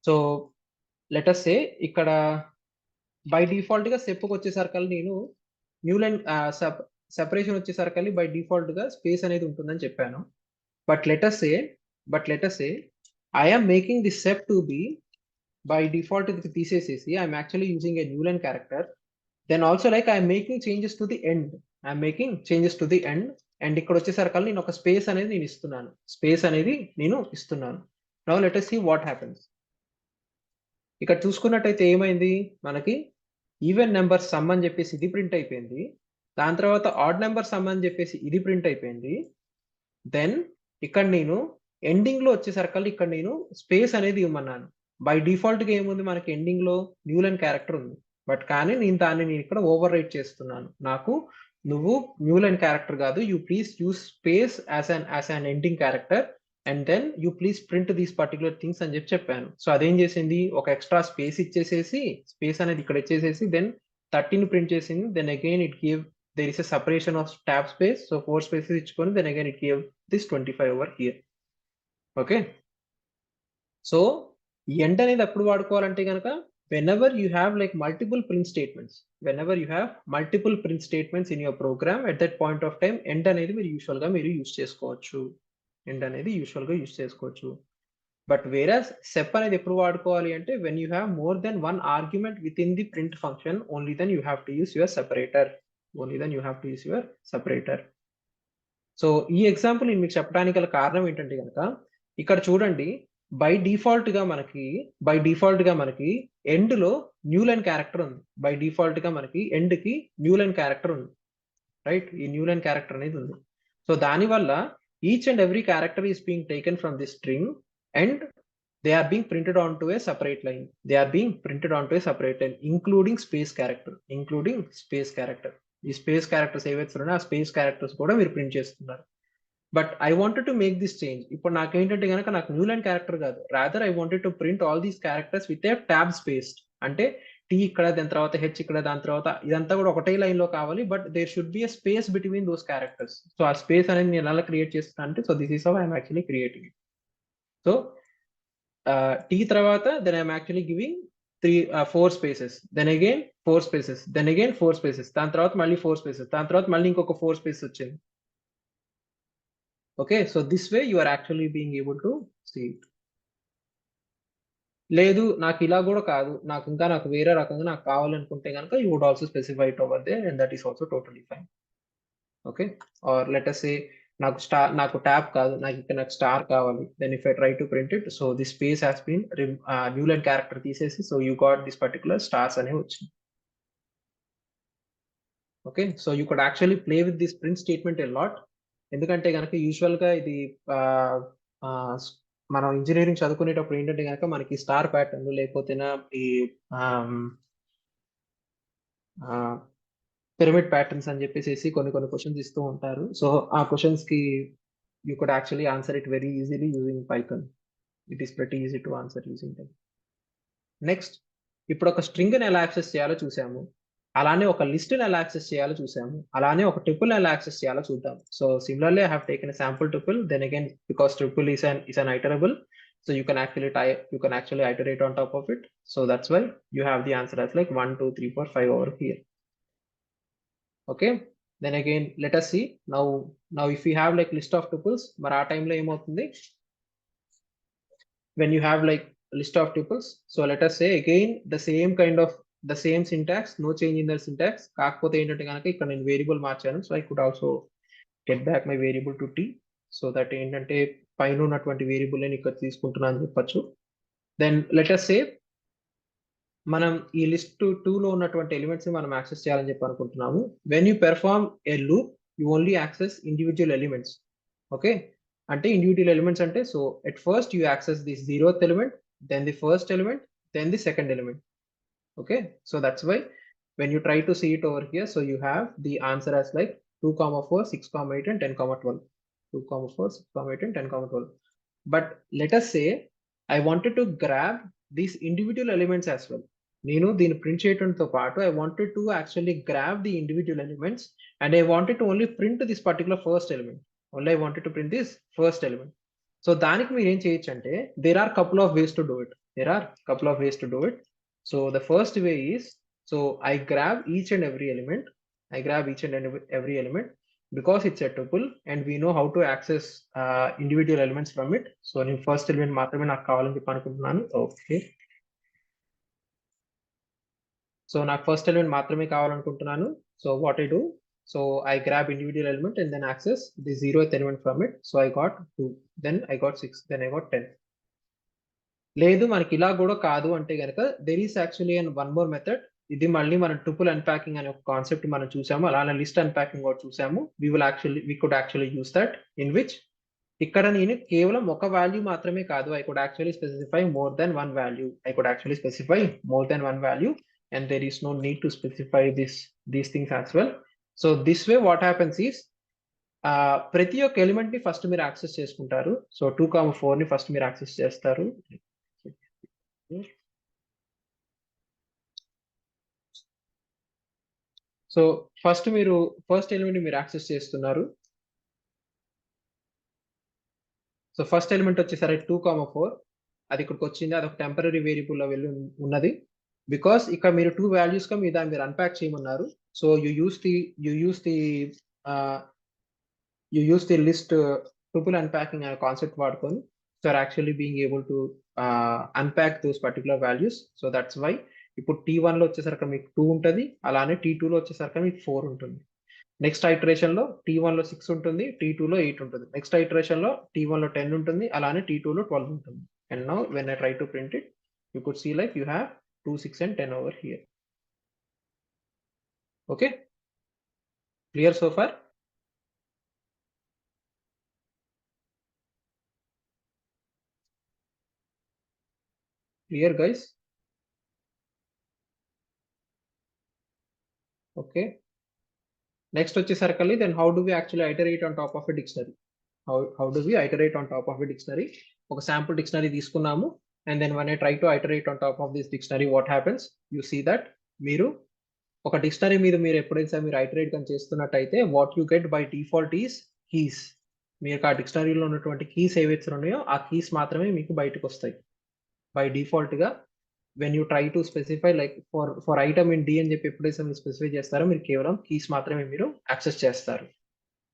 So let us say ఇక్కడ బై డిఫాల్ట్ గా స్టెప్ వచ్చేసరికి నేను న్యూ లైన్ సెపరేషన్ వచ్చేసరికి బై డిఫాల్ట్ గా స్పేస్ అనేది ఉంటుందని చెప్పాను. But let us say I am making this step to be by default ఇది తీసేసేసి I'm actually using a new line character. Then also like I'm making changes to the end. And ఇక్కడ వచ్చేసరికి నేను ఒక space అనేది నేను ఇస్తున్నాను. Now let us see what happens. ఇక్కడ చూసుకున్నట్టయితే ఏమైంది, మనకి ఈవెన్ నెంబర్ సమ్ అని చెప్పేసి ఇది ప్రింట్ అయిపోయింది. దాని తర్వాత ఆడ్ నెంబర్ సమ్ అని చెప్పేసి ఇది ప్రింట్ అయిపోయింది. దెన్ ఇక్కడ నేను ఎండింగ్ లో వచ్చేసరికి ఇక్కడ నేను స్పేస్ అనేది ఇవ్వమన్నాను. బై డిఫాల్ట్ గా ఏముంది, మనకి ఎండింగ్ లో న్యూ లైన్ క్యారెక్టర్ ఉంది. బట్ కానీ నేను ఇక్కడ ఓవర్ రైట్ చేస్తున్నాను. నాకు నువ్వు న్యూ లైన్ క్యారెక్టర్ కాదు, you please use space as an ending character and then you please print these particular things అని చెప్పాను. సో అదేం చేసింది, ఒక ఎక్స్ట్రా స్పేస్ ఇచ్చేసేసి స్పేస్ అనేది ఇక్కడ ఇచ్చేసేసి దెన్ 30 ప్రింట్ చేసింది. Then again it give there is a separation of tab space, so 4 spaces ఇచ్చుకొని then again it gave this 25 over here. Okay, so ఈ end అనేది ఎప్పుడు వాడుకోవాలంటే కనుక whenever you have like multiple print statements in your program, at that point of time end అనేది మీరు usual గా use చేసుకోవచ్చు. But వేరస్ సెప్ అనేది ఎప్పుడు వాడుకోవాలి అంటే when you have more than one argument within the print function, only then you have to use your separator. So ఈ example నేను మీకు చెప్పడానికి గల కారణం ఏంటంటే కనుక ఇక్కడ చూడండి, బై డిఫాల్ట్ గా మనకి ఎండ్ లో న్యూ లైన్ క్యారెక్టర్ ఉంది. ఎండ్ కి న్యూ లైన్ క్యారెక్టర్ ఉంది, రైట్? ఈ న్యూ లైన్ క్యారెక్టర్ అనేది ఉంది. సో దానివల్ల each and every character is being taken from the string and they are being printed onto a separate line, including space character. ఈ space characters ఏవైతే ఉన్నాయో ఆ space characters కూడా మీరు ప్రింట్ చేస్తున్నారు. But I wanted to make this change. ఇప్పుడు నాకేంటంటే కనుక నాకు న్యూ లైన్ క్యారెక్టర్ కాదు, rather I wanted to print all these characters with a tab space. అంటే టీ ఇక్కడ, దాని తర్వాత హెచ్ ఇక్కడ, దాని తర్వాత ఇదంతా కూడా ఒకటే లైన్ లో కావాలి. But there should be a space between those characters. So ఆ స్పేస్ అనేది నేను ఎలా క్రియేట్ చేస్తాను అంటే, so this is how I'm actually creating it. So T తర్వాత then I'm actually giving 4 spaces, then again 4 spaces, then again 4 spaces, దాని తర్వాత మళ్ళీ 4 spaces, దాని తర్వాత మళ్ళీ ఇంకొక 4 spaces వచ్చింది. Okay, so this way you are actually being able to see it. లేదు నాకు ఇలా కూడా కాదు, నాకు వేరే రకంగా నాకు కావాలనుకుంటే కనుక you would also specify it over there and that is also totally fine. Okay, or let us say నాకు ట్యాబ్ కాదు, నాకు స్టార్ కావాలి. Then if I try to print it, so the space has been new line character తీసేసి so you got this particular stars అనేవి వచ్చింది. Okay, so you could actually play with this print statement a lot. ఎందుకంటే కనుక usual గా ఇది మనం engineering చదువుకునేటప్పుడు ఏంటంటే కనుక మనకి స్టార్ ప్యాటర్న్ లేకపోతే ఈ పిరమిడ్ ప్యాటర్న్స్ అని చెప్పేసి కొన్ని క్వశ్చన్స్ ఇస్తూ ఉంటారు. సో ఆ క్వశ్చన్స్ కి you could actually answer it very easily using Python. It is pretty easy to answer using that. Next, ఇప్పుడు ఒక స్ట్రింగ్ ని ఎలా యాక్సెస్ చేయాలో చూసాము, అలానే ఒక లిస్ట్ ని ఎలా యాక్సెస్ చేయాలో చూసాము, అలానే ఒక ట్రిపుల్ ఎలా యాక్సెస్ చేయాలో చూద్దాం. So similarly I have taken a sample triple. Then again because triple is an iterable, so you can actually iterate on top of it. So that's why you have the answer as like 1 2 3 4 5 over here. Okay, then again let us see now if we have like list of tuples, మరి ఆ టైంలో ఏమవుతుంది, when you have like list of tuples, so let us say again the same syntax, no change in the syntax. కాకపోతే ఏంటంటే కనుక ఇక్కడ నేను variable మార్చాను. So I could also get back my variable to t, so that ఏంటంటే పైన ఉన్నటువంటి variable నేను ఇక్కడ తీసుకుంటున్నాను అని చెప్పొచ్చు. దెన్ let us say మనం ఈ లిస్ట్ 2 లో ఉన్నటువంటి ఎలిమెంట్స్ ని మనం యాక్సెస్ చేయాలని చెప్పి అనుకుంటున్నాము. When you perform a loop you only access individual elements. Okay, అంటే ఇండివిజువల్ ఎలిమెంట్స్ అంటే so at first you access the 0th element, then the first element, then the second element. Okay, so that's why when you try to see it over here, so you have the answer as like 2, 4, 6, 8 and 10, 12. 2, 4, 6, 8 and 10, 12. But let us say I wanted to grab these individual elements as well. నేను దీన్ని print చేయడంతో పాటు I wanted to actually grab the individual elements and I wanted to only print this particular first element. Only I wanted to print this first element. So దానికి మీరు ఏం చేయొచ్చు అంటే there are couple of ways to do it. There are a couple of ways to do it. So the first way is, so I grab each and every element. Every element because it's a tuple and we know how to access individual elements from it. So నేను first element మాత్రమే నాకు కావాలని చెప్పి అనుకుంటున్నాను. Okay. So నాకు first element మాత్రమే కావాలనుకుంటున్నాను. So what I do, so I grab individual element and then access the 0th element from it. So I got 2, then I got 6, then I got 10. లేదు మనకి ఇలా కూడా కాదు అంటే గనక there is actually one more method. ఇది మళ్ళీ మనం tuple unpacking అనే ఒక కాన్సెప్ట్ మనం చూసాము, అలానే లిస్ట్ అన్పాకింగ్ కూడా చూసాము. we could actually use that, in which ఇక్కడ నేను కేవలం ఒక వాల్యూ మాత్రమే కాదు, I could actually specify more than one value. And there is no need to specify these things as well. So this way what happens is, ప్రతి ఒక్క element ని first మీరు యాక్సెస్ చేసుకుంటారు. సో 2,4 ని ఫస్ట్ మీరు access చేస్తారు. So first element మీరు access చేస్తున్నారు. సో ఫస్ట్ ఎలిమెంట్ వచ్చేసరికి 2,4 అది ఇక్కడికి వచ్చింది, అది ఒక టెంపరీ వేరియబుల్ లో వెళ్ళి ఉన్నది. బికాస్ ఇక్కడ మీరు 2 వాల్యూస్ గా మీరు అన్పాక్ చేయమన్నారు. So you use the list tuple unpacking అనే కాన్సెప్ట్ వాడుకొని so are actually being able to unpack those particular values. So that's why ఇప్పుడు T1 లో వచ్చేసరికి మీకు 2 ఉంటుంది, అలానే T2 లో వచ్చేసరికి మీకు 4 ఉంటుంది. నెక్స్ట్ ఐటరేషన్ లో T1 లో 6 ఉంటుంది, T2 లో 8 ఉంటుంది. నెక్స్ట్ ఐటరేషన్ లో T1 లో 10 ఉంటుంది, అలానే T2 లో 12 ఉంటుంది. And now when I try to print it, you could see like you have 2, 6 and 10 over here. Okay, clear so far? Clear guys? Okay, next వచ్చేసరికి then how do we actually iterate on top of a dictionary? How do we iterate on top of a dictionary? ఒక sample dictionary తీసుకున్నాము, and then when I try to iterate on top of this dictionary, what happens? You see that మీరు ఒక dictionary మీద మీరు ఎప్పుడైతే మీరు iterate కానీ చేస్తున్నట్టయితే what you get by default is keys. మీకు ఆ డిక్షనరీలో ఉన్నటువంటి కీస్ ఏవైతే ఉన్నాయో ఆ కీస్ మాత్రమే మీకు బయటకు వస్తాయి. బై డిఫాల్ట్ గా when you try to specify like for item in D అని చెప్పి ఎప్పుడైతే మీరు స్పెసిఫై చేస్తారో మీరు కేవలం కీస్ మాత్రమే మీరు యాక్సెస్ చేస్తారు.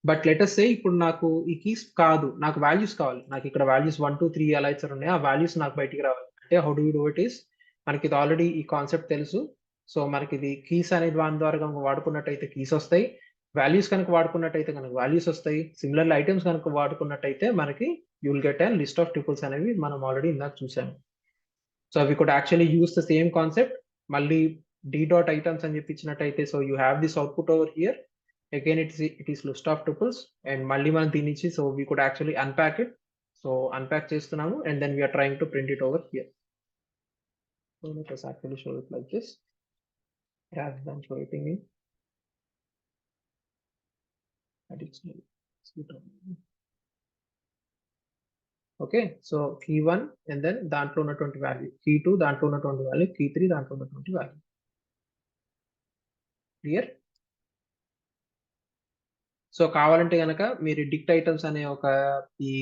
బట్ లెటస్ సే ఇప్పుడు నాకు ఈ కీస్ కాదు, నాకు వాల్యూస్ కావాలి. నాకు ఇక్కడ వాల్యూస్ 1, 2, 3 ఎలా ఇచ్చారు ఉన్నాయో ఆ వాల్యూస్ నాకు బయటికి రావాలి అంటే how do you do it is, మనకి ఇది ఆల్రెడీ ఈ కాన్సెప్ట్ తెలుసు. సో మనకి ఇది కీస్ అనేది దాని ద్వారా కనుక వాడుకున్నట్టయితే కీస్ వస్తాయి, వాల్యూస్ కనుక వాడుకున్నట్టయితే కనుక వాల్యూస్ వస్తాయి. సిమిలర్లీ ఐటమ్స్ కనుక వాడుకున్నట్టయితే మనకి you will get and list of triples అనేవి మనం ఆల్రెడీ ఇందాక చూసాము. So we could actually use the same concept. మళ్ళీ డి డాట్ ఐటమ్స్ అని చెప్పించినట్టయితే so you have this output over here. Again it is list of tuples and మళ్ళీ మనం దీని నుంచి so we could actually unpack it. So unpack చేస్తున్నాము and then we are trying to print it over here. So let us actually show it like this rather than showing in additional. Okay, so key 1 and then దాంట్లో ఉన్నటువంటి value, key 2 దాంట్లో ఉన్నటువంటి value, key 3 దాంట్లో ఉన్నటువంటి value. Clear? So కావాలంటే కనుక మీరు డిక్ట్ items అనే ఒక ఈ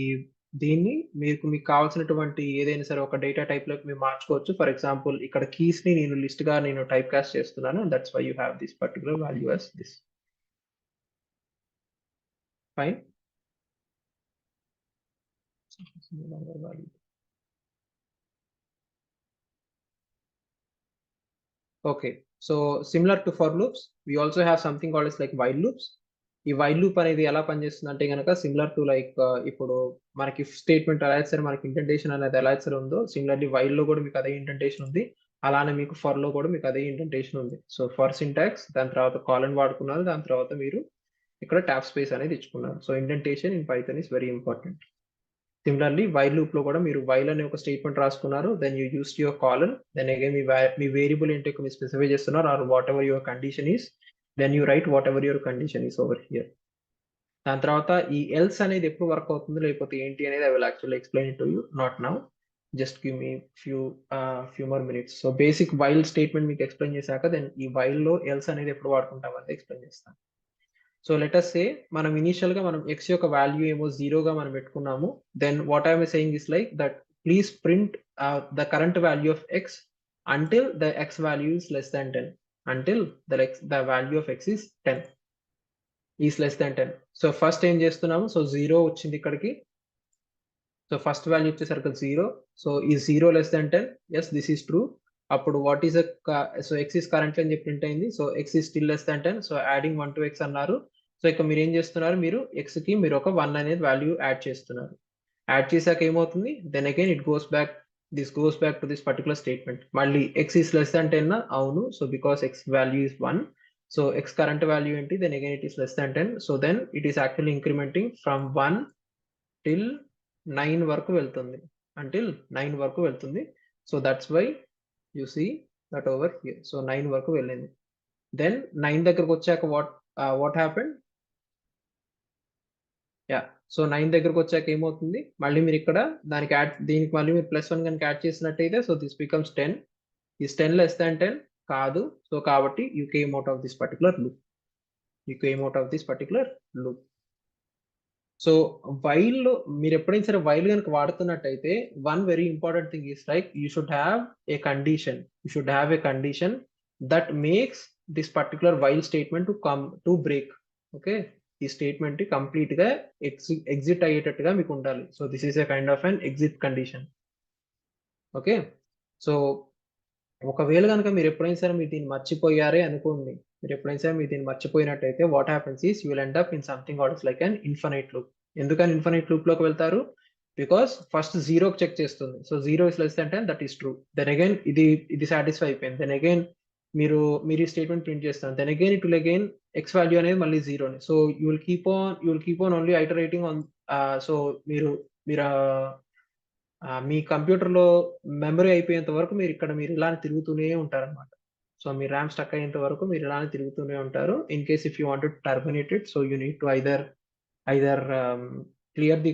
దీన్ని మీకు కావాల్సినటువంటి ఏదైనా సరే ఒక డేటా టైప్ లోకి మీరు మార్చుకోవచ్చు. ఫర్ ఎగ్జాంపుల్ ఇక్కడ కీస్ ని నేను లిస్ట్ గా నేను టైప్ కాస్ట్ చేస్తున్నాను, that's why you have this particular value as this. Fine. Okay, so similar to for loops we also have something called like while loops. ఈ వైల్ లూప్ అనేది ఎలా పనిచేస్తుంది అంటే కనుక సిమిలర్ టు లైక్ ఇప్పుడు మనకి statement ఎలా అయితే మనకి ఇంటెంటేషన్ అనేది ఎలా అయితే ఉందో సిమిలర్లీ వైల్ లో కూడా మీకు అదే ఇంటెంటేషన్ ఉంది, అలానే మీకు ఫర్ లో కూడా మీకు అదే ఇంటెంటేషన్ ఉంది. సో ఫర్ సింటాక్స్, దాని తర్వాత కాలన్ వాడుకున్నారు, దాని తర్వాత మీరు ఇక్కడ ట్యాబ్ స్పేస్ అనేది ఇచ్చుకున్నారు. So indentation in Python is very important. Similarly while loop లో కూడా మీరు వైల్ అనే ఒక స్టేట్మెంట్ రాసుకున్నారు, then you use your colon, then again మీ వేరియబుల్ ఏంటో మీరు స్పెసిఫై చేస్తున్నారు or whatever your condition is, then you write whatever your condition is over here. దాని తర్వాత ఈ ఎల్స్ అనేది ఎప్పుడు వర్క్ అవుతుంది లేకపోతే ఏంటి అనేది I will actually explain it to you, not now, just give me few more minutes. So basic while statement మీకు ఎక్స్ప్లెయిన్ చేశాక దెన్ ఈ వైల్ లో ఎల్స్ అనేది ఎప్పుడు వాడుకుంటాం అనేది ఎక్స్ప్లెయిన్ చేస్తాను. సో లెట్ us say మనం ఇనిషియల్ గా మనం x యొక్క వాల్యూ ఏమో 0 గా మనం పెట్టుకున్నాము, then what I'm saying is like that please print the current value of x until the x value is less than 10, until the value of x is 10 is less than 10. So first ఏం చేస్తున్నాము, so 0 వచ్చింది ఇక్కడికి, so first value వచ్చేసరికి 0, so ఈ 0 less than 10, yes this is true. అప్పుడు what is so X is current అని చెప్పి print అయింది, so X is still less than 10, so adding 1 to x అన్నారు. సో ఇక మీరు ఏం చేస్తున్నారు, మీరు x కి మీరు ఒక 1 అనేది వాల్యూ యాడ్ చేస్తున్నారు. యాడ్ చేశాక ఏమవుతుంది, then again it goes back, this goes back to this particular statement. మళ్ళీ ఎక్స్ ఈస్ లెస్ దాన్ 10 అవును, so because X value is 1, so X current value ఏంటి, then again it is less than 10, so then it is actually incrementing from 1 till 9 వరకు వెళ్తుంది, until 9 వరకు వెళ్తుంది. So that's why you see that over here, so 9 వరకు వెళ్ళింది. Then 9 దగ్గరకు వచ్చాక what happened, yeah, so 9 దగ్గరకు వచ్చాక ఏమవుతుంది, మళ్ళీ మీరు ఇక్కడ దానికి దీనికి మళ్ళీ మీరు +1 కనుక యాడ్ చేసినట్టయితే, so this becomes 10, is 10 less than 10 కాదు, సో కాబట్టి you came out of this particular loop. So while లో మీరు ఎప్పుడైనా సరే వైల్ కనుక వాడుతున్నట్టయితే, one very important thing is like you should have a condition that makes this particular while statement to break. Okay, ఈ statement complete గా exit అయ్యేటట్టుగా మీకు ఉండాలి. So this is a kind of an exit condition. Okay, so ఒకవేళ కనుక మీరు ఎప్పుడైనా సరే మీరు దీన్ని మర్చిపోయారే అనుకోండి, మీరు ఎప్పుడైనా సరే మీరు దీన్ని మర్చిపోయినట్టయితే what happens is you will end up in something what is like an infinite loop. ఎందుకని ఇన్ఫినైట్ లూప్ లోకి వెళ్తారు, బికాస్ ఫస్ట్ 0 చెక్ చేస్తుంది, so 0 is less than 10, that is true. Then again ఇది సాటిస్ఫై అయిపోయింది, దెన్ అగైన్ మీరు ఈ statement print చేస్తారు, then again it will again X value అనేది మళ్ళీ 0. So you will keep on only iterating on. So మీరు మీ కంప్యూటర్లో మెమరీ అయిపోయేంత వరకు మీరు ఇలానే తిరుగుతూనే ఉంటారన్నమాట. సో మీ ర్యామ్ స్టక్ అయ్యేంత వరకు మీరు ఇలానే తిరుగుతూనే ఉంటారు. In case if you want to terminate it, so you need to either clear the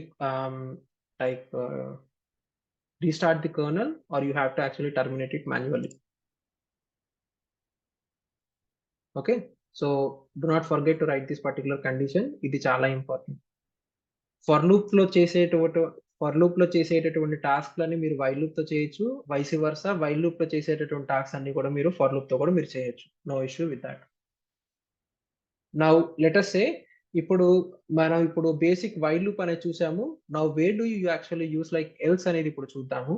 restart the kernel, or you have to actually terminate it manually. Okay, so do not forget to write this particular condition. ఇది చాలా important. For loop లో చేసేటటువంటి task లని మీరు while loop తో చేయొచ్చు, vice versa while loop లో చేసేటటువంటి టాస్క్ అన్ని కూడా మీరు ఫర్ లూప్ తో కూడా మీరు చేయొచ్చు. No issue with that. Now let us say, మనం బేసిక్ వైల్ లూప్ అనేది చూసాము. Now where do you actually use like else అనేది ఇప్పుడు చూద్దాము.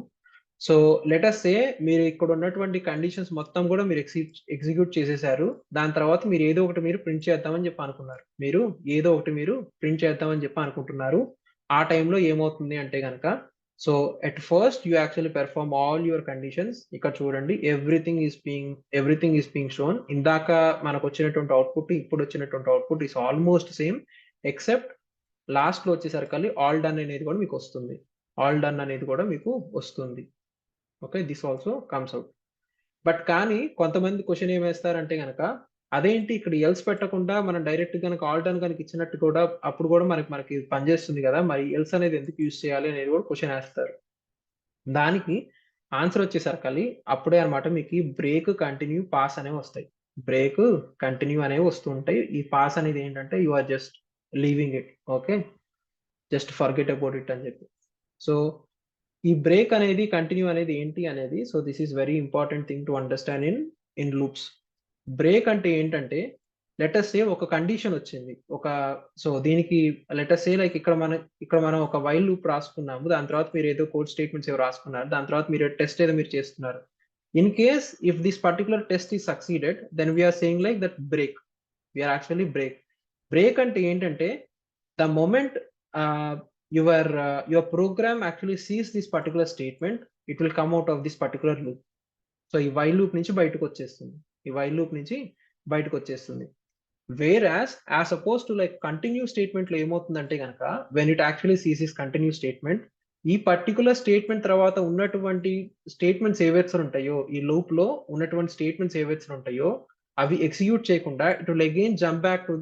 సో లెట్ us say మీరు ఇక్కడ ఉన్నటువంటి కండిషన్స్ మొత్తం కూడా మీరు ఎగ్జిక్యూట్ చేసేసారు. దాని తర్వాత మీరు ఏదో ఒకటి మీరు ప్రింట్ చేద్దామని చెప్పి అనుకుంటున్నారు. ఆ టైంలో ఏమవుతుంది అంటే కనుక, so at first you actually perform all your conditions. ఇక్కడ చూడండి, ఎవ్రీథింగ్ ఈస్ బీయింగ్ షోన్. ఇందాక మనకు వచ్చినటువంటి అవుట్పుట్, ఇప్పుడు వచ్చినటువంటి output is almost same, except last లో వచ్చేసరికి ఆల్ డన్ అనేది కూడా మీకు వస్తుంది. Okay, this also comes out. But కానీ కొంతమంది క్వశ్చన్ ఏం వేస్తారంటే కనుక, అదేంటి ఇక్కడ ఎల్స్ పెట్టకుండా మనం డైరెక్ట్ కనుక ఆల్ డన్ కనుక ఇచ్చినట్టు కూడా అప్పుడు కూడా మనకి పనిచేస్తుంది కదా, మరి ఎల్స్ అనేది ఎందుకు యూజ్ చేయాలి అనేది కూడా క్వశ్చన్ వేస్తారు. దానికి ఆన్సర్ వచ్చేసరికి అప్పుడే అనమాట మీకు బ్రేక్, కంటిన్యూ, పాస్ అనేవి వస్తాయి. బ్రేక్, కంటిన్యూ అనేవి వస్తుంటాయి. ఈ పాస్ అనేది ఏంటంటే you are just leaving it. Okay, just forget about it అని చెప్పి. సో ఈ బ్రేక్ అనేది, కంటిన్యూ అనేది ఏంటి అనేది, so this is very important thing to understand in loops. Break అంటే ఏంటంటే, లెట్ us say ఒక కండిషన్ వచ్చింది, సో దీనికి లెట్ us say లైక్ ఇక్కడ మనం ఒక వైల్ లూప్ రాసుకున్నాము. దాని తర్వాత మీరు ఏదో కోడ్ స్టేట్మెంట్స్ ఏవో రాసుకున్నారు. దాని తర్వాత మీరు టెస్ట్ ఏదో మీరు చేస్తున్నారు. In case if this particular test is succeeded, then we're saying like that we're actually break అంటే ఏంటంటే, the moment your program actually sees this particular statement, it will come out of this particular loop. So ఈ while loop నుంచి బయటకు వచ్చేస్తుంది. Whereas as opposed to like continue statement లో ఏమవుతుందంటే కనుక, when it actually sees this continue statement, ఈ particular statement తర్వాత ఉన్నటువంటి స్టేట్మెంట్స్ ఏవైతే ఉంటాయో, ఈ లూప్ లో ఉన్నటువంటి స్టేట్మెంట్స్ ఏవైతే ఉంటాయో అవి ఎగ్జిక్యూట్ చేయకుండా it will again jump back to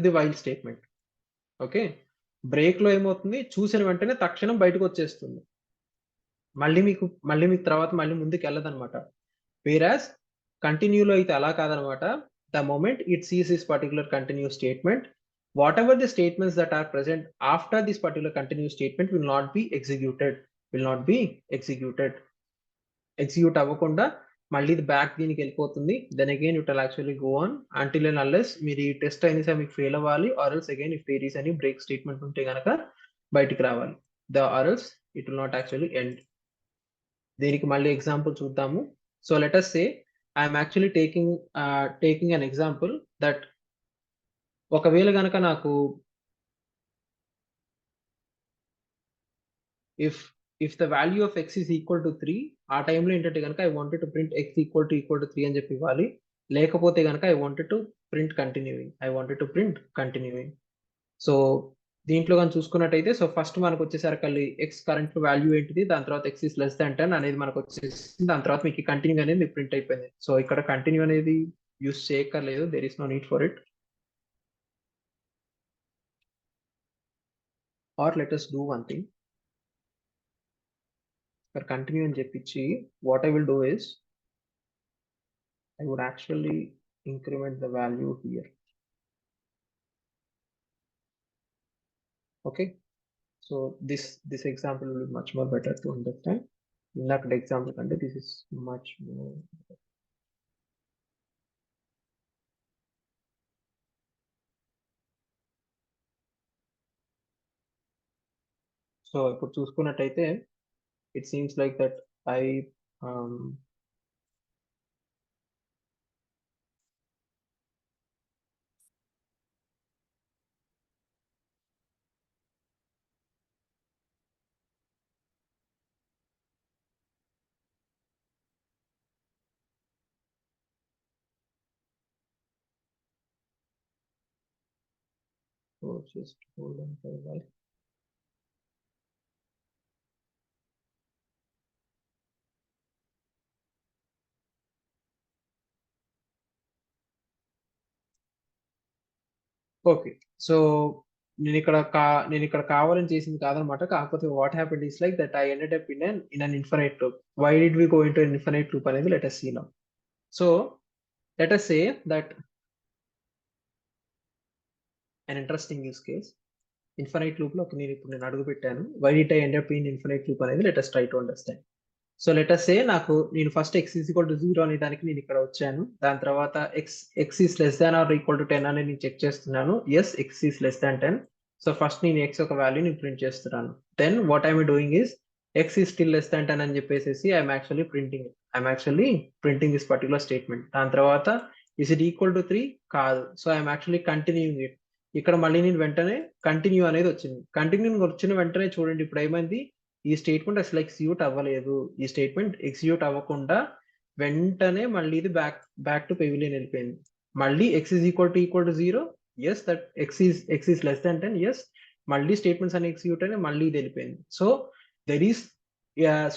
the while statement. Okay, break లో ఏమవుతుంది, చూసిన వెంటనే తక్షణం బయటకు వచ్చేస్తుంది, మళ్ళీ మీకు తర్వాత ముందుకు వెళ్ళదనమాట. వేరాస్ కంటిన్యూలో అయితే అలా కాదనమాట. The moment it sees this particular continue statement, whatever the statements that are present after this particular continue statement will not be executed. Will not be executed. Execute అవ్వకుండా మళ్ళీ ఇది బ్యాక్ దీనికి వెళ్ళిపోతుంది. Then again it will actually go on until and unless మీరు ఈ test అయినా సరే మీకు ఫెయిల్ అవ్వాలి, or else again if there is any break statement ఉంటే కనుక బయటికి రావాలి. Or else it will not actually end. దీనికి మళ్ళీ ఎగ్జాంపుల్ చూద్దాము. So let us say I'm actually taking an example that ఒకవేళ కనుక నాకు if the value of x is equal to 3, ఆ టైంలో ఏంటంటే కనుక I wanted to print x equal to 3 అని చెప్పి ఇవ్వాలి. లేకపోతే కనుక I wanted to print continuing. So దీంట్లో కానీ చూసుకున్నట్టయితే సో ఫస్ట్ మనకు వచ్చేసరికి ఎక్స్ కరెంట్ వాల్యూ ఏంటిది, దాని తర్వాత ఎక్స్ ఇస్ లెస్ దాన్ 10 అనేది మనకు వచ్చేసింది. దాని తర్వాత మీకు కంటిన్యూ అనేది మీకు ప్రింట్ అయిపోయింది. సో ఇక్కడ కంటిన్యూ అనేది యూస్ చేయక్కర్లేదు, there is no need for it. Or let us do one thing. ఇక్కడ కంటిన్యూ అని చెప్పించి what I will do is I would actually increment the value here. Okay, so this example will be much more better to understand. In that example కంటే this is much more. So ఇప్పుడు చూసుకున్నట్టయితే it seems like that I so just hold on for a while. Okay, so నేను ఇక్కడ కావాలని చేసింది కాదనమాట. కాకపోతే what happened is like that I ended up in an infinite loop. Why did we go into an infinite loop అనేది let us see now. So let us say that an interesting use case, infinite loop లో నేను అడుగు పెట్టాను. Why did I end up in infinite loop అనేది let us try to understand. So let us say నేను first x is equal to 0 అనే దానికి నేను ఇక్కడ వచ్చాను. దాని తర్వాత x is less than or equal to 10 అనేది నేను చెక్ చేస్తున్నాను. Yes, x is less than 10. So first నేను x ఒక వాల్యూ నేను ప్రింట్ చేస్తున్నాను. Then what I'm doing is x is still less than 10 అని చెప్పేసి I'm actually printing this particular statement. దాని తర్వాత ఇస్ ఇట్ ఈక్వల్ టు 3 కాదు. So I'm actually continuing it. ఇక్కడ మళ్ళీ నేను వెంటనే కంటిన్యూ అనేది వచ్చింది. కంటిన్యూ వచ్చిన వెంటనే చూడండి ఇప్పుడు ఏమైంది, ఈ స్టేట్మెంట్ అసలు ఎగ్జిక్యూట్ అవ్వలేదు. ఈ స్టేట్మెంట్ ఎగ్జిక్యూట్ అవ్వకుండా వెంటనే మళ్ళీ ఇది బ్యాక్ టు పెవిలియన్ వెళ్ళిపోయింది. మళ్ళీ x is equal to 0, yes that x is less than 10, yes. మళ్ళీ స్టేట్మెంట్స్ అన్ని ఎగ్జిక్యూట్ అయినా మళ్ళీ ఇది వెళ్ళిపోయింది. So there is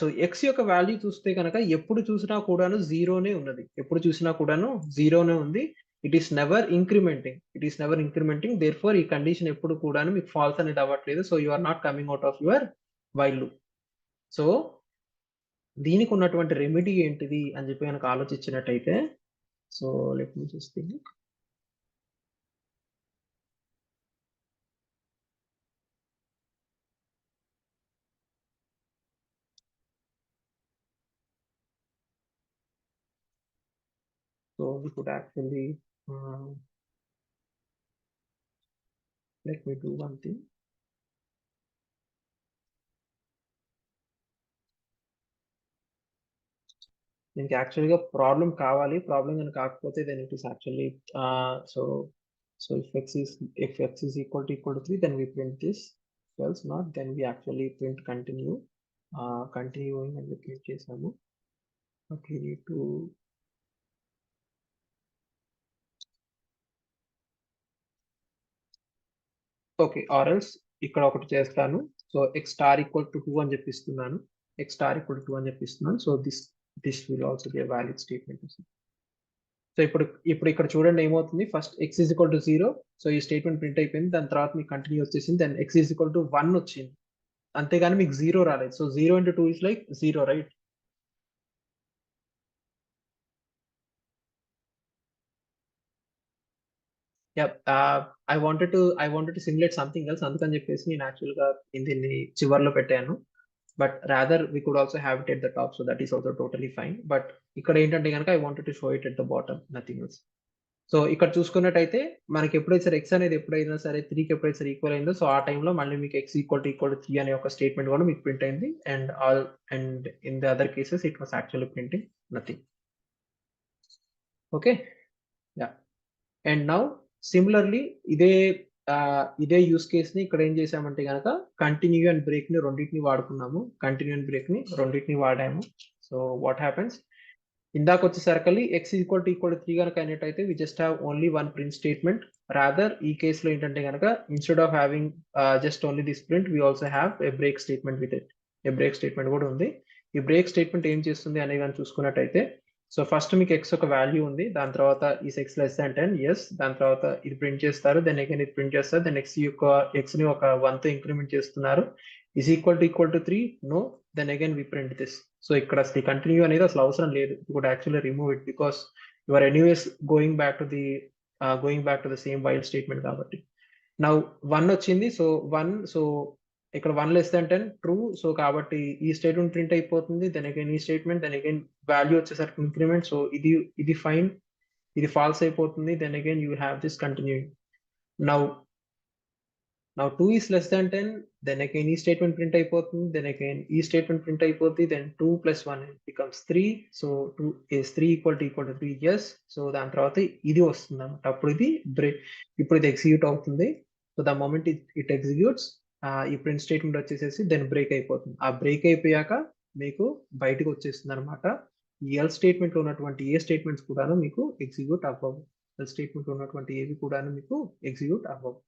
so x యొక్క వాల్యూ చూస్తే కనుక ఎప్పుడు చూసినా కూడాను జీరోనే ఉన్నది. ఎప్పుడు చూసినా కూడాను జీరోనే ఉంది. It is never incrementing. Therefore ఈ కండిషన్ ఎప్పుడు కూడాను మీకు ఫాల్స్ అనేది అవ్వట్లేదు. So you are not coming out of your while loop. So దీనికి ఉన్నటువంటి రెమెడీ ఏంటిది అని చెప్పి కనుక ఆలోచించినట్టయితే, so let me just think. So we could actually let me do one thing. దీనికి యాక్చువల్గా ప్రాబ్లం కావాలి. ప్రాబ్లం కానీ కాకపోతే then it is actually so if x is equal to 3, then we print this. Else not, then we actually print continuing and print చేసాము. But we need to okay, or else ఇక్కడ ఒకటి చేస్తాను. So x star equal to 2 అని చెప్పిస్తున్నాను. So this will also be a valid statement. So ఇప్పుడు ఇక్కడ చూడండి ఏమవుతుంది. First x is equal to 0, so ఈ స్టేట్మెంట్ ప్రింట్ అయిపోయింది. దాని తర్వాత మీకు కంటిన్యూ వచ్చేసింది. Then x is equal to 1 వచ్చింది, అంతేగాని మీకు 0 రాలేదు. So 0 into 2 is like 0, right? I wanted to simulate something else, అందుకని చెప్పేసి నేను యాక్చువల్గా దీన్ని చివర్లో పెట్టాను. but rather we could also have it at the top, so that is also totally fine. But ఇక్కడ ఏంటంటే కనుక I wanted to show it at the bottom, nothing else. So ఇక్కడ చూసుకున్నట్టయితే మనకి ఎప్పుడైతే సరే ఎక్స్ అనేది ఎప్పుడైనా సరే 3కి ఎప్పుడైతే సరే ఈక్వల్ అయిందో, సో ఆ టైంలో మళ్ళీ మీకు ఎక్స్ ఈక్వల్ టు 3 అనే ఒక స్టేట్మెంట్ కూడా మీకు ప్రింట్ అయింది. And in the other cases it was actually printing nothing. Okay, yeah. And now similarly ఇదే యూస్ కేస్ ని ఇక్కడ ఏం చేసామంటే కనుక కంటిన్యూ అండ్ బ్రేక్ ని రెండింటిని వాడుకున్నాము. కంటిన్యూ అండ్ బ్రేక్ ని రెండింటిని వాడాము. సో వాట్ హ్యాపెన్స్, ఇందాక వచ్చేసరికి ఎక్స్ ఈక్వల్ టు 3 కనుక అయినట్టయితే we just have only one print statement. Rather ఈ కేసులో ఏంటంటే కనుక instead of having just only this print we also have a break statement with it. A break statement కూడా ఉంది. ఈ బ్రేక్ స్టేట్మెంట్ ఏం చేస్తుంది అనేది కానీ చూసుకున్నట్టయితే, సో ఫస్ట్ మీకు ఎక్స్ ఒక వాల్యూ ఉంది, దాని తర్వాత ఈ ఎక్స్ లెస్ దాన్ 10, ఎస్, దాని తర్వాత ఇది ప్రింట్ చేస్తారు, దెన్ అగైన్ ఇది ప్రింట్ చేస్తారు, దెన్ ఎక్స్ ని ఒక 1 తో ఇంక్రిమెంట్ చేస్తున్నారు. Is equal to 3, no, then again we print this. So ఇక్కడ అసలు కంటిన్యూ అనేది అసలు అవసరం లేదు. You could actually remove it because you are anyways going back to the same while statement కాబట్టి. నౌ 1 వచ్చింది, సో 1, సో ఇక్కడ 1 లెస్ దాన్ 10 ట్రూ, సో కాబట్టి ఈ స్టేట్మెంట్ ప్రింట్ అయిపోతుంది. దెన్ అగైన్ ఈ స్టేట్మెంట్, దెన్ అగైన్ వాల్యూ వచ్చేసరికి increment, so ఇది fine, ఇది ఫాల్స్ అయిపోతుంది. Then again you have this continuing. Now 2 is less than 10, then again ఈ స్టేట్మెంట్ ప్రింట్ అయిపోతుంది, then again ఈ స్టేట్మెంట్ ప్రింట్ అయిపోతుంది, then 2 plus 1 becomes 3, so 2 is 3 equal to 3, yes. So దాని తర్వాత ఇది వస్తుంది అన్నమాట. అప్పుడు ఇది ఇప్పుడు ఇది ఎగ్జిక్యూట్ అవుతుంది. So the moment it executes, ఈ ప్రింట్ స్టేట్మెంట్ వచ్చేసేసి దెన్ బ్రేక్ అయిపోతుంది. ఆ బ్రేక్ అయిపోయాక మీకు బయటకు వచ్చేస్తుంది అనమాట. ఈ ఎల్ స్టేట్మెంట్ లో ఉన్నటువంటి ఏ స్టేట్మెంట్స్ కూడాను మీకు ఎగ్జిక్యూట్ అవ్వవు. ఎల్ స్టేట్మెంట్ లో ఉన్నటువంటి ఏవి కూడాను మీకు ఎగ్జిక్యూట్ అవ్వవు.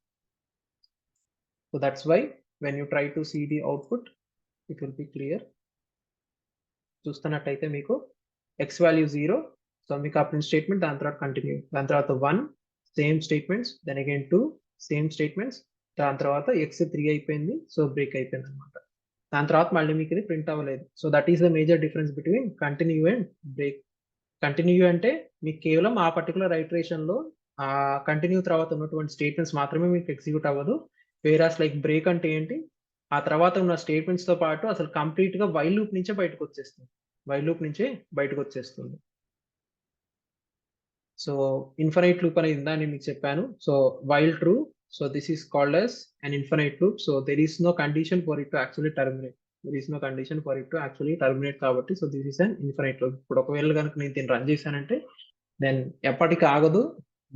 So that's why when you try to see the output, it will be clear. చూస్తున్నట్టయితే మీకు x value 0, సో మీకు ఆ ప్రింట్ స్టేట్మెంట్, దాని తర్వాత కంటిన్యూ, దాని తర్వాత 1 same statements, then again 2 same statements, దాని తర్వాత x 3 అయిపోయింది, సో బ్రేక్ అయిపోయింది అనమాట. దాని తర్వాత మళ్ళీ మీకు ఇది ప్రింట్ అవ్వలేదు. So that is the major difference between continue and break. Continue అంటే మీకు కేవలం ఆ పర్టికులర్ ఐటరేషన్ లో ఆ కంటిన్యూ తర్వాత ఉన్నటువంటి స్టేట్మెంట్స్ మాత్రమే మీకు ఎగ్జిక్యూట్ అవ్వదు. వేరాస్ లైక్ బ్రేక్ అంటే ఏంటి, ఆ తర్వాత ఉన్న స్టేట్మెంట్స్ తో పాటు అసలు కంప్లీట్ గా వైల్ లూప్ నుంచే బయటకు వచ్చేస్తుంది. సో ఇన్ఫినైట్ లూప్ అనేది ఇందా నేను మీకు చెప్పాను. So while true, so this is called as an infinite loop. So there is no condition for it to actually terminate. కాబట్టి so this is an infinite loop. ఇప్పుడు ఒకవేళ కనుక నేను దీన్ని రన్ చేశానంటే దెన్ ఎప్పటికీ ఆగదు,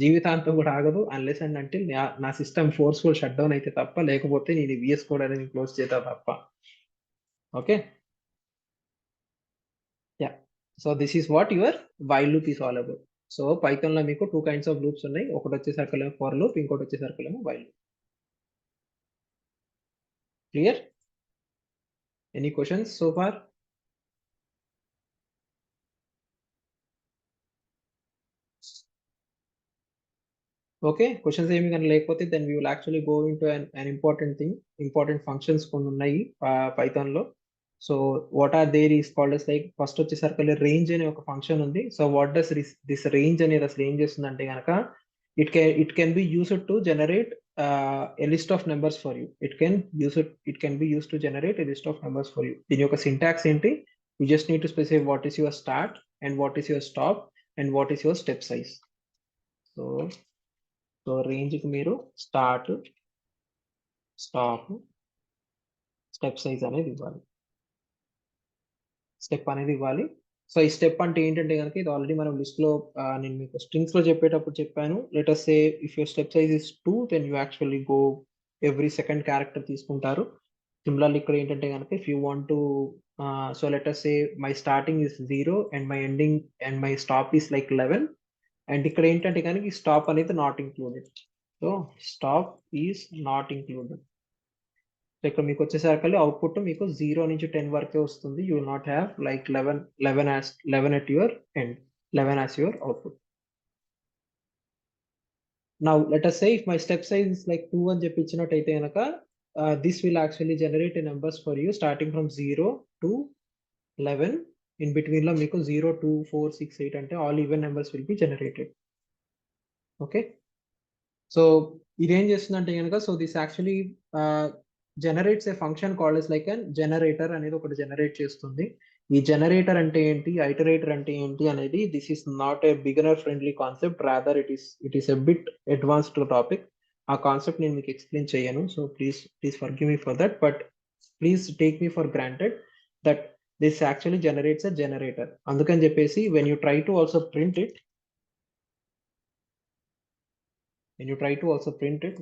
జీవితాంతం కూడా ఆగదు, అన్లెస్ అండ్ అంటే నా సిస్టమ్ ఫోర్స్ఫుల్ షట్ డౌన్ అయితే తప్ప, లేకపోతే నేను విఎస్ కోడ్ అనేది క్లోజ్ చేస్తా తప్ప. Okay, yeah. So this is what your while loop is all about. So Python లో మీకు 2 kinds ఆఫ్ లూప్స్ ఉన్నాయి. ఒకటి వచ్చేసరికి ఫర్ లూప్, ఇంకోటి వచ్చేసరికి while loop. Clear? Any questions so far? Okay, questions ఏమి కానీ లేకపోతే then we will actually go into an important thing. Important functions కొన్ని ఉన్నాయి పైథాన్ లో. So what are there is called as like first వచ్చేసరికి range అనే ఒక function ఉంది. So what does this range అనేది అసలు ఏం చేస్తుంది అంటే కనుక it can be used to generate a list of numbers for you. It can be used to generate a list of numbers for you. దీని యొక్క సింటాక్స్ ఏంటి, you just need to specify what is your start and what is your stop and what is your step size. So range కి మీరు start, stop, step size అనేది ఇవ్వాలి, step అనేది ఇవ్వాలి. So ఈ స్టెప్ అంటే ఏంటంటే కనుక ఇది ఆల్రెడీ మనం లిస్ట్ లో నేను మీకు స్ట్రింగ్స్ లో చెప్పేటప్పుడు చెప్పాను. Let us say if your step size is 2, then you actually go every second character తీసుకుంటారు. సిమిలర్లీ ఇక్కడ ఏంటంటే కనుక if you want to so let us say my starting is 0 and my ending and my stop is like 11, and ఇక్కడ ఏంటంటే కనుక ఈ stop అనేది not included. So stop is not included. So ఇక్కడ మీకు వచ్చేసరికి అవుట్పుట్ మీకు 0 నుంచి 10 వరకే వస్తుంది. You will not have like 11 at your end, 11 as your output. Now let us say if my step size is like 2 అని చెప్పి ఇచ్చినట్టయితే కనుక this will actually generate a numbers for you starting from 0 to 11. In between లో మీకు 0, 2, 4, 6, 8 అంటే all even numbers will be generated. Okay, so ఇదేం చేస్తుందంటే కనుక so this actually generates A function called is like and generator అనేది ఒకటి generate చేస్తుంది. ఈ జనరేటర్ అంటే ఏంటి, ఐటరేటర్ అంటే ఏంటి అనేది this is not a beginner friendly concept, rather it is a bit advanced topic. ఆ కాన్సెప్ట్ నేను మీకు ఎక్స్ప్లెయిన్ చేయను, so please forgive me for that, but please take me for granted that this actually generates a generator. అందుకని చెప్పేసి when you try to also print it,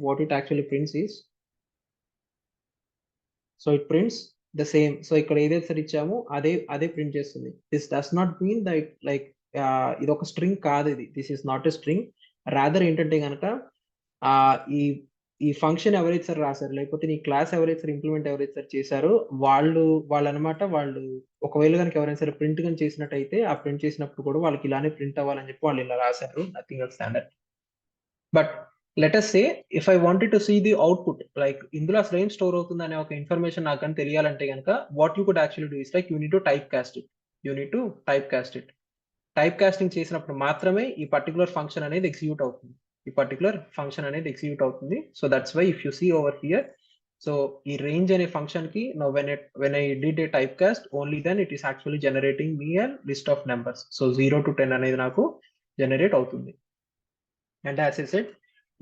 what it actually prints is, so it prints the same. So ఇక్కడ ఏదైతే సరే ఇచ్చామో అదే print చేస్తుంది. This does not mean that like ఇది ఒక స్ట్రింగ్ కాదు, ఇది this is not a string. Rather ఏంటంటే కనుక ఈ ఈ ఫంక్షన్ ఎవరైతే సార్ రాశారు, లేకపోతే నీ క్లాస్ ఎవరైతే సార్ ఇంప్లిమెంట్ ఎవరైతే సార్ చేశారో వాళ్ళు అనమాట, వాళ్ళు ఒకవేళ కనుక ఎవరైనా సరే ప్రింట్ కానీ చేసినట్టయితే ఆ ప్రింట్ చేసినప్పుడు కూడా వాళ్ళకి ఇలానే ప్రింట్ అవ్వాలని చెప్పి వాళ్ళు ఇలా రాశారు, nothing else than that. But let us say if I wanted to see the output, like ఇందులో అసలు ఏం స్టోర్ అవుతుంది అనే ఒక ఇన్ఫర్మేషన్ నాకు కానీ తెలియాలంటే కనుక what you could actually do is like you need to type cast it. Type casting చేసినప్పుడు మాత్రమే ఈ పర్టికులర్ ఫంక్షన్ అనేది ఎగ్జిక్యూట్ అవుతుంది. So that's why if you see over here, so ఈ రేంజ్ అనే ఫంక్షన్ కి when I did a type cast, only then it is actually generating me a list of numbers. So 0 to 10 అనేది నాకు generate అవుతుంది. And as I said,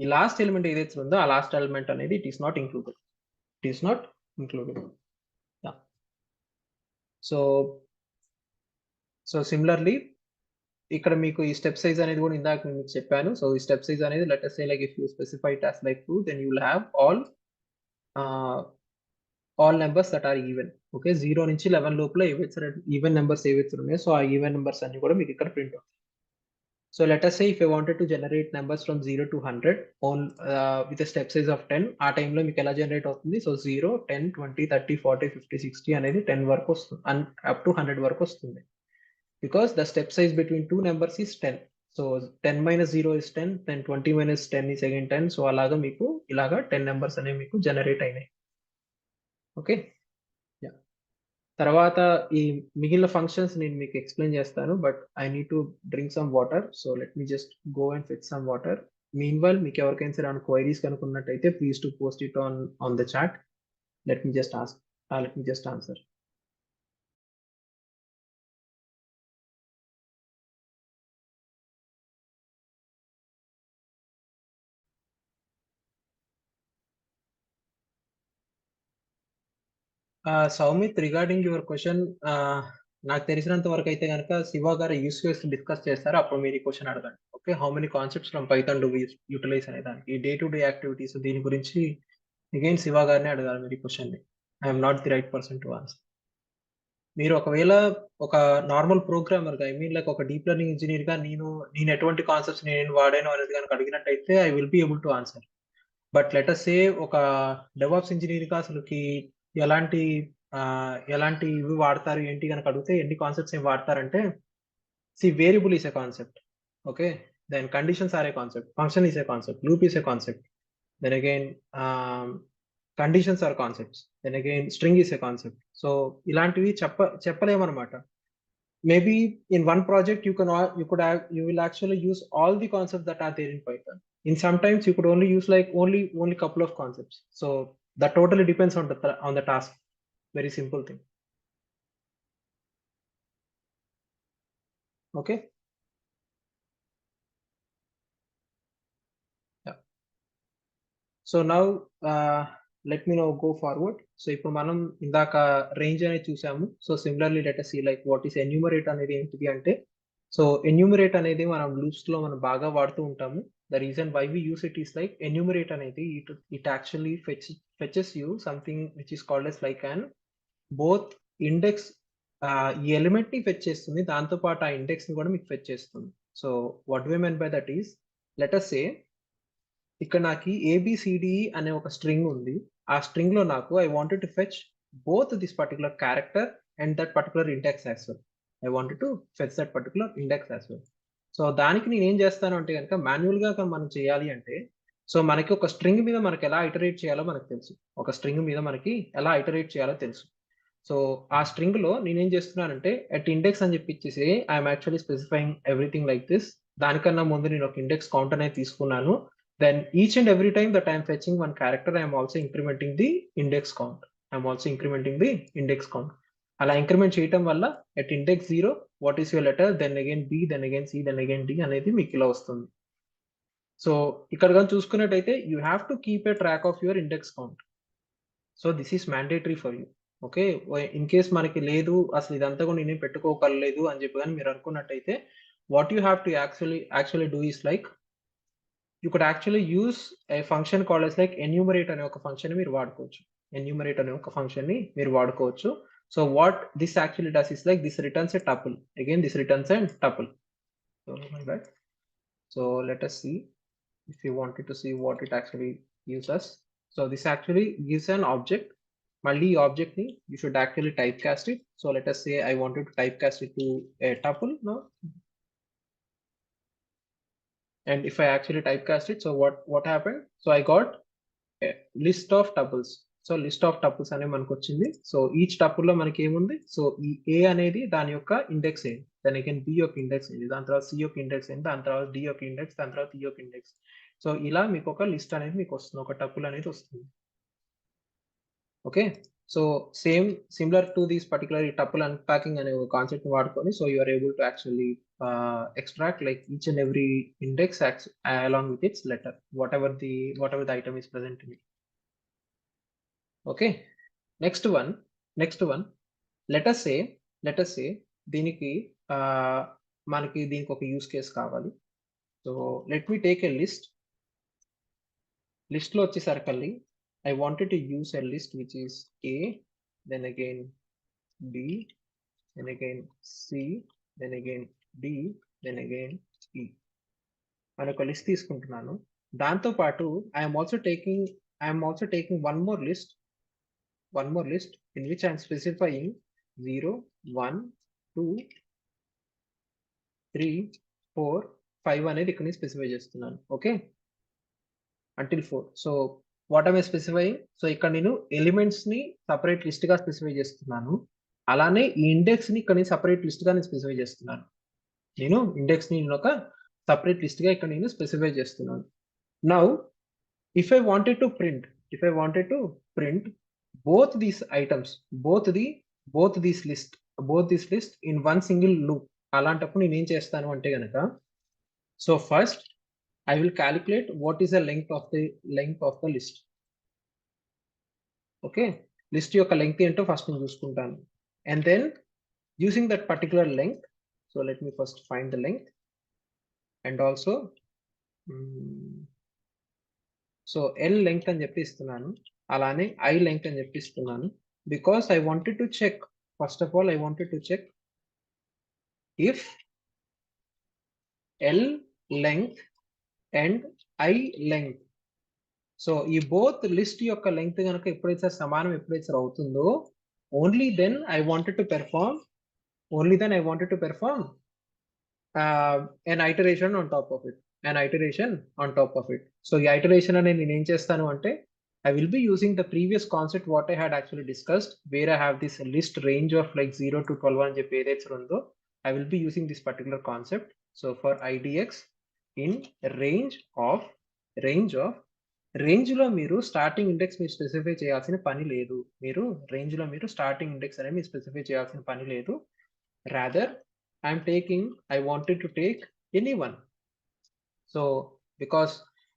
ఈ last element ఏదైతే ఉందో ఆ లాస్ట్ ఎలిమెంట్ అనేది it is not included. So similarly ఇక్కడ మీకు ఈ స్టెప్ సైజ్ అనేది కూడా ఇందాక నేను మీకు చెప్పాను. సో ఈ స్టెప్ సైజ్ అనేది let us say like if you specify it as like 2, then you will have all numbers that are even. Okay, 0 నుంచి 11 లోపల ఏవైతే ఈవెన్ నెంబర్స్ ఏవైతే ఉన్నాయో సో ఆ ఈవెన్ నెంబర్స్ అన్ని కూడా మీకు ఇక్కడ ప్రింట్ అవుతాయి. So let us say if I wanted to generate numbers from 0 to 100 on with a step size of 10, ఆ టైంలో మీకు ఎలా జనరేట్ అవుతుంది? సో 0, 10, 20, 30, 40, 50, 60 అనేది 10 వరకు వస్తుంది, అప్ టు 100 వరకు వస్తుంది. Because the step size between two numbers is 10. So 10 minus 0 is 10, then 20 minus 10 is again 10. So అలాగా మీకు ఇలాగా 10 నెంబర్స్ అనేవి మీకు జనరేట్ అయినాయి. ఓకే, తర్వాత ఈ మిగిలిన ఫంక్షన్స్ నేను మీకు ఎక్స్ప్లెయిన్ చేస్తాను, but I need to drink some water. So let me just go and fetch some water. Meanwhile మీకు ఎవరికైనా సరే ఏమైనా క్వైరీస్ కనుక్కున్నట్టయితే please to post it on the chat. Let me just answer. Saumit, regarding your question, నాకు తెలిసినంత వరకు అయితే కనుక శివ గారు యూస్ కేస్ డిస్కస్ చేస్తారు, అప్పుడు మీరు ఈ క్వశ్చన్ అడగండి. Okay, how many concepts from Python do we utilize అనే దానికి డే టు డే యాక్టివిటీస్ దీని గురించి అగైన్ శివ గారిని అడగాలి మీరు ఈ క్వశ్చన్ ని. I'm not the right person to answer. మీరు ఒకవేళ ఒక నార్మల్ ప్రోగ్రామర్ గా, ఐ మీన్ లైక్ ఒక డీప్ లెర్నింగ్ ఇంజనీర్ గా నేను ఎటువంటి కాన్సెప్ట్స్ నేను వాడాను అనేది కనుక అడిగినట్టయితే I will be able to answer. But let us say ఒక డెవాప్స్ ఇంజనీర్ గా అసలుకి ఎలాంటి ఇవి వాడతారు ఏంటి కనుక అడిగితే ఎన్ని కాన్సెప్ట్స్ ఏం వాడతారంటే, variable is a concept, okay, then conditions are a concept, function is a concept, loop is a concept, then again conditions are concepts, then again string is a concept. So ఇలాంటివి చెప్పలేమన్నమాట. Maybe in one project you will actually use all the concepts that are there in Python. In sometimes you could only use like only couple of concepts. So that totally depends on the task. Very simple thing. Okay. Yeah. So now let me now go forward. So ఇప్పుడు మనం ఇందాక range అనేది చూసాము. So similarly let us see like what is enumerate అనేది ఏంటిది అంటే, so enumerate అనేది మనం లూప్స్ లో మనం బాగా వాడుతూ ఉంటాము. The reason why we use it is like enumerate అనేది it actually fetches you something which is called as like an both index, ఈ ఎలిమెంట్ ని ఫెచ్ చేస్తుంది, దాంతో పాటు ఆ ఇండెక్స్ ని కూడా మీకు ఫెచ్ చేస్తుంది. So what we mean by that is, let us say ఇక్కడ నాకు ABCD అనే ఒక స్ట్రింగ్ ఉంది. ఆ స్ట్రింగ్ లో నాకు I wanted to fetch both this particular character and that particular index as well. I wanted to fetch that particular index as well. So దానికి నేను ఏం చేస్తాను అంటే కనుక మాన్యువల్ గా మనం చేయాలి అంటే, సో మనకి ఒక స్ట్రింగ్ మీద మనకి ఎలా ఇటరేట్ చేయాలో మనకు తెలుసు. సో ఆ స్ట్రింగ్ లో నేనేం చేస్తున్నానంటే అట్ ఇండెక్స్ అని చెప్పి ఇచ్చేసి I'm actually specifying everything like this. దానికన్నా ముందు నేను ఒక ఇండెక్స్ కౌంట్ అనేది తీసుకున్నాను. then each and every time that I am fetching one character, I am also incrementing the index count. అలా ఇంక్రిమెంట్ చేయటం వల్ల at index 0 what is your letter, then again B, then again C, then again D అనేది మీకు ఇలా వస్తుంది. So ఇక్కడ కానీ చూసుకున్నట్టయితే you have to keep a track of your index count. So this is mandatory for you. Okay, in case మనకి లేదు అసలు ఇదంతా కూడా నేను పెట్టుకోగలలేదు అని చెప్పి కానీ మీరు అనుకున్నట్టయితే what you have to actually do is like you could actually use a function called as like enumerate అనే ఒక ఫంక్షన్ మీరు వాడుకోవచ్చు. So what this actually does is like this returns a tuple. Again, this returns a tuple. So like that. So let us see if you wanted to see what it actually gives us. So this actually gives an object. Malli object ni you should actually typecast it. So let us say I wanted to typecast it to a tuple now. And if I actually typecast it, so what happened? So I got a list of tuples. So list of tuples అనే మనకు వచ్చింది. So each tuple లో మనకి ఏముంది? So ఈ ఏ అనేది దాని యొక్క ఇండెక్స్ ఏంటి, దాని అగైన్ బి యొక్క ఇండెక్స్ ఏంటి, దాని తర్వాత సి యొక్క ఇండెక్స్ ఏంటి, దాని తర్వాత డి యొక్క ఇండెక్స్, దాని తర్వాత ఈ యొక్క ఇండెక్స్. సో ఇలా మీకు ఒక లిస్ట్ అనేది మీకు వస్తుంది, ఒక టపుల్ అనేది వస్తుంది. Okay, so similar to this particular tuple unpacking అనే ఒక కాన్సెప్ట్ వాడుకొని so you are able to actually extract like each and every index along with its letter, whatever the item is present in it. Okay, next one, let us say దీనికి మనకి దీనికి ఒక use case కావాలి. So let me take a list లో వచ్చేసరికి I wanted to use a list which is A, then again B, then again C, then again D, then again E అని ఒక list తీసుకుంటున్నాను. దాంతో పాటు I am also taking one more list in which I am specifying 0, 1, 2, 3, 4, 5 అనేది ఇక్కడ specify చేస్తున్నాను. Okay, until 4. So what am I specifying? So ఇక్కడ నేను ఎలిమెంట్స్ ని సపరేట్ లిస్ట్ గా స్పెసిఫై చేస్తున్నాను. అలానే ఈ ఇండెక్స్ ని ఇక్కడ నేను సపరేట్ లిస్ట్ గా స్పెసిఫై చేస్తున్నాను. నేను ఇండెక్స్ ని ఒక సపరేట్ లిస్ట్ గా ఇక్కడ నేను స్పెసిఫై చేస్తున్నాను. Now if I wanted to print both these items, both this list in one single loop, అలాంటప్పుడు నేను ఏం చేస్తాను అంటే గనక, so first I will calculate what is the length of the list. Okay, list యొక్క length ఏంటో first నేను చూసుకుంటాను. And then using that particular length, so let me first find the length and also so L length అని చెప్పి ఇస్తున్నాను, అలానే I length అని చెప్పి ఇస్తున్నాను. Because I wanted to check, first of all I wanted to check if L length and I length, సో ఈ both list యొక్క లెంగ్త్ కనుక ఎప్పుడైతే సమానం అవుతుందో only then I wanted to perform an iteration on top of it. So ఈ iteration అనేది నేను ఏం చేస్తాను అంటే I will be using the previous concept what I had actually discussed, where I have this list range of like 0 to 12 అని చెప్పి ఏదైతే ఉందో I will be using this particular concept. So for IDX in range of లో మీరు starting index మీరు specify చేయాల్సిన పని లేదు. స్టార్టింగ్ ఇండెక్స్ అనేది స్పెసిఫై చేయాల్సిన పని లేదు. Rather I wanted to take any one. So because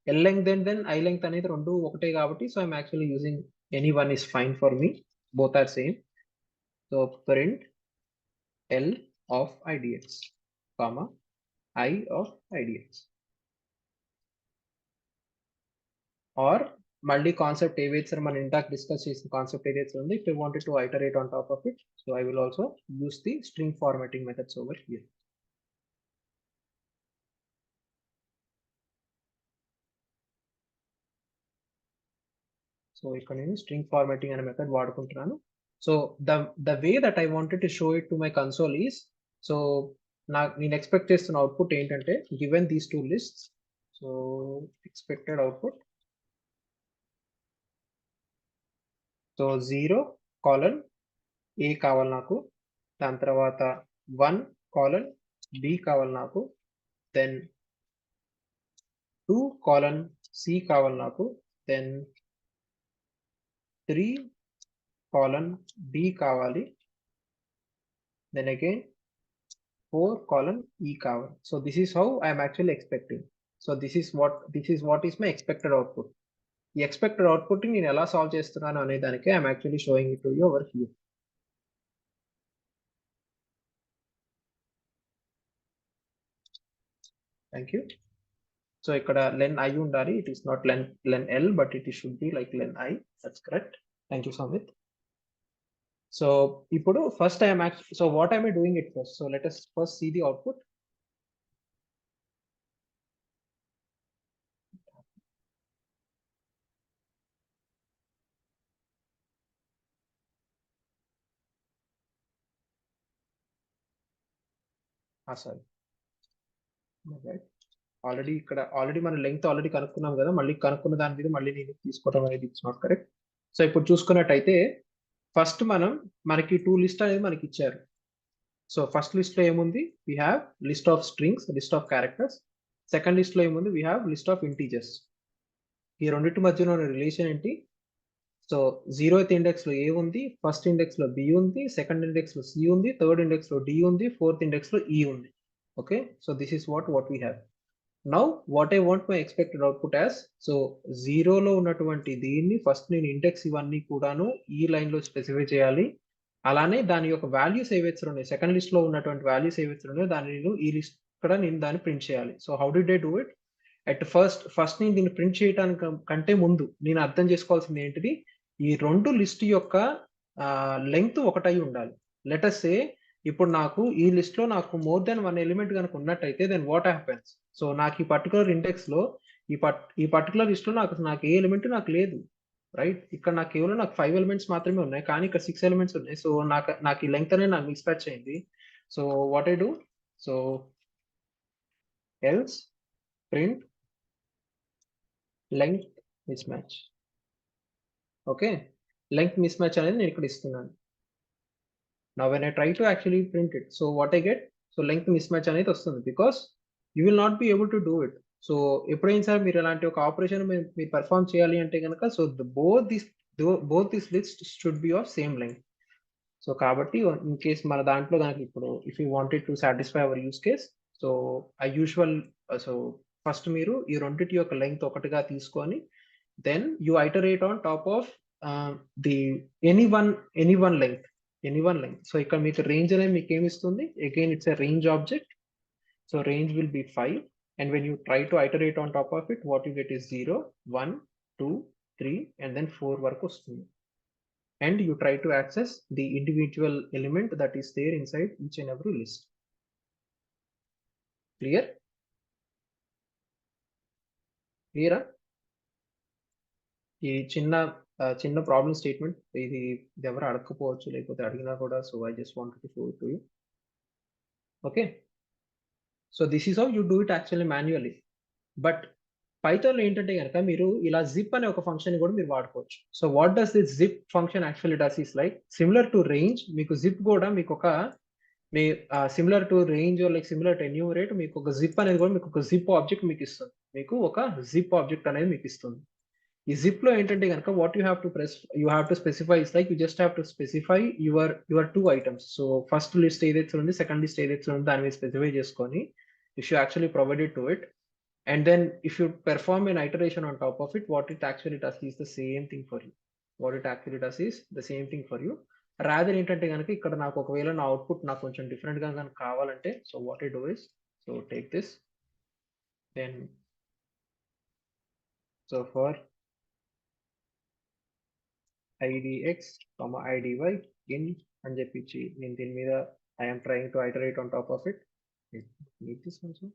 L length then I length అనేది రెండు ఒకటే కాబట్టి so I'm actually using any one is fine for me, both are same. So print L of IDX comma I of IDX. Or మళ్ళీ concept ఏవైతే sir మనం ఇందాక discuss చేసిన concept ఏదైతే ఉంది, if I wanted to iterate on top of it, so I will also use the string formatting methods over here. So ఇక్కడ నేను string formatting అనే మెథడ్ వాడుకుంటున్నాను. So the way that I wanted to show it to my console is, so నేను expect చేస్తున్న output ఏంటంటే given these two lists, so expected output, so 0 colon A కావాలి నాకు, దాని తర్వాత 1 colon B కావాలి నాకు, దెన్ 2 colon C కావాలి నాకు, then 3 colon D కావాలి, then again 4 colon E కావాలి. So this is how I am actually expecting. So this is what is my expected output. ఈ expected output నేను ఎలా సాల్వ్ చేస్తున్నాను అనే దానికి I'm actually showing it to you over here. Thank you. So ఇక్కడ len I ఉండాలి, it is not len L, but it should be like len I. That's correct. Thank you Samvit. So ఇప్పుడు first I'm so what I'm doing it first. So let us first see the output. Sorry, already మన length already కనుక్కున్నాం కదా, మళ్ళీ కనుక్కున్న దాని మీద మళ్ళీ నేను తీసుకోవడం అనేది ఇట్స్ నాట్ కరెక్ట్. సో ఇప్పుడు చూసుకున్నట్టయితే ఫస్ట్ మనకి 2 లిస్ట్ అనేది మనకి ఇచ్చారు. సో ఫస్ట్ లిస్ట్ లో ఏముంది, we have list of strings, list of characters. Second list లో ఏముంది, we have list of integers. ఈ రెండింటి మధ్యలో ఉన్న రిలేషన్ ఏంటి? సో 0th ఇండెక్స్ లో ఏ ఉంది, ఫస్ట్ ఇండెక్స్ లో బి ఉంది, సెకండ్ ఇండెక్స్ లో సి ఉంది, థర్డ్ ఇండెక్స్ లో డి ఉంది, ఫోర్త్ ఇండెక్స్ లో ఈ ఉంది. Okay, so this is what we have. Now what I want my expected output as. So 0లో ఉన్నటువంటి దీన్ని ఫస్ట్ నేను ఇండెక్స్ ఇవన్నీ కూడాను ఈ లైన్ లో స్పెసిఫై చేయాలి. అలానే దాని యొక్క వాల్యూస్ ఏవైతే ఉన్నాయి, సెకండ్ లిస్ట్ లో ఉన్నటువంటి వాల్యూస్ ఏవైతే ఉన్నాయో దాన్ని నేను ఈ లిస్ట్ ఇక్కడ నేను దాన్ని ప్రింట్ చేయాలి. So how did I do it? At first నేను దీన్ని ప్రింట్ చేయడానికి కంటే ముందు నేను అర్థం చేసుకోవాల్సింది ఏంటిది, ఈ రెండు లిస్ట్ యొక్క లెంగ్త్ ఒకటై ఉండాలి. లెట్ us సే ఇప్పుడు నాకు ఈ లిస్ట్ లో నాకు మోర్ దెన్ 1 ఎలిమెంట్ కనుక ఉన్నట్టయితే దెన్ వాట్ హ్యాపెన్స్? సో నాకు ఈ పర్టికులర్ ఇండెక్స్ లో ఈ పర్టికులర్ లిస్ట్ లో నాకు ఏ ఎలిమెంట్ నాకు లేదు, రైట్? ఇక్కడ నాకు కేవలం 5 ఎలిమెంట్స్ మాత్రమే ఉన్నాయి, కానీ ఇక్కడ 6 ఎలిమెంట్స్ ఉన్నాయి. సో నాకు ఈ లెంగ్త్ అనేది నాకు మిస్ మ్యాచ్ అయింది. So what I do, so else print length miss match. Okay, length miss match అనేది నేను ఇక్కడ ఇస్తున్నాను. Now when I try to actually print it, so what I get, so length mismatch అనేది వస్తుంది, because you will not be able to do it. సో ఎప్పుడైనా sir మీరు ఇలాంటి ఒక ఆపరేషన్ మీరు పర్ఫామ్ చేయాలి అంటే కనుక, సో both these lists should be of same length. సో కాబట్టి ఇన్ కేస్ మన దాంట్లో దానికి ఇప్పుడు if you wanted to satisfy our use case, so so first మీరు ఈ రెండింటి యొక్క లెంగ్త్ ఒకటిగా తీసుకొని then you iterate on top of the any one length. So ఇక్కడ మీకు రేంజ్ అనేది మీకు ఏమి ఇస్తుంది? Again it's a range object. So range will be 5, and when you try to iterate on top of it, what you get is 0, 1, 2, 3, and then 4 వరకు వస్తుంది. And you try to access the individual element that is there inside each and every list. Clear? Clear? ఈ చిన్న problem statement ఇది ఎవరు అడగకపోవచ్చు, లేకపోతే అడిగినా కూడా. So I just wanted to show it to you. Okay, so this is how you do it actually manually. But పైథాన్లో ఏంటంటే కనుక మీరు ఇలా జిప్ అనే ఒక ఫంక్షన్ కూడా మీరు వాడుకోవచ్చు. So what does this zip function actually does is like similar to range. మీకు జిప్ కూడా మీకు ఒక similar to range like similar to enumerate, మీకు ఒక జిప్ అనేది కూడా మీకు ఒక జిప్ ఆబ్జెక్ట్ మీకు ఇస్తుంది. మీకు ఒక జిప్ ఆబ్జెక్ట్ అనేది మీకు ఇస్తుంది. ఈ జిప్ లో ఏంటంటే కనుక what you have to specify is like you just have to specify your 2 items. So first list ఏదైతే ఉంది, సెకండ్ లిస్ట్ ఏదైతే ఉంది, దాని మీద స్పెసిఫై చేసుకొని if you actually provided to it, and then if you perform an iteration on top of it, what it actually does is the same thing for you. Rather ఏంటంటే కనుక ఇక్కడ నాకు ఒకవేళ నా అవుట్పుట్ నాకు కొంచెం డిఫరెంట్ గా కనుక కావాలంటే, so what I do is, so take this, then so for idx, idy in అని చెప్పించి నేను దీని మీద I'm trying to iterate on top of it. Need this also,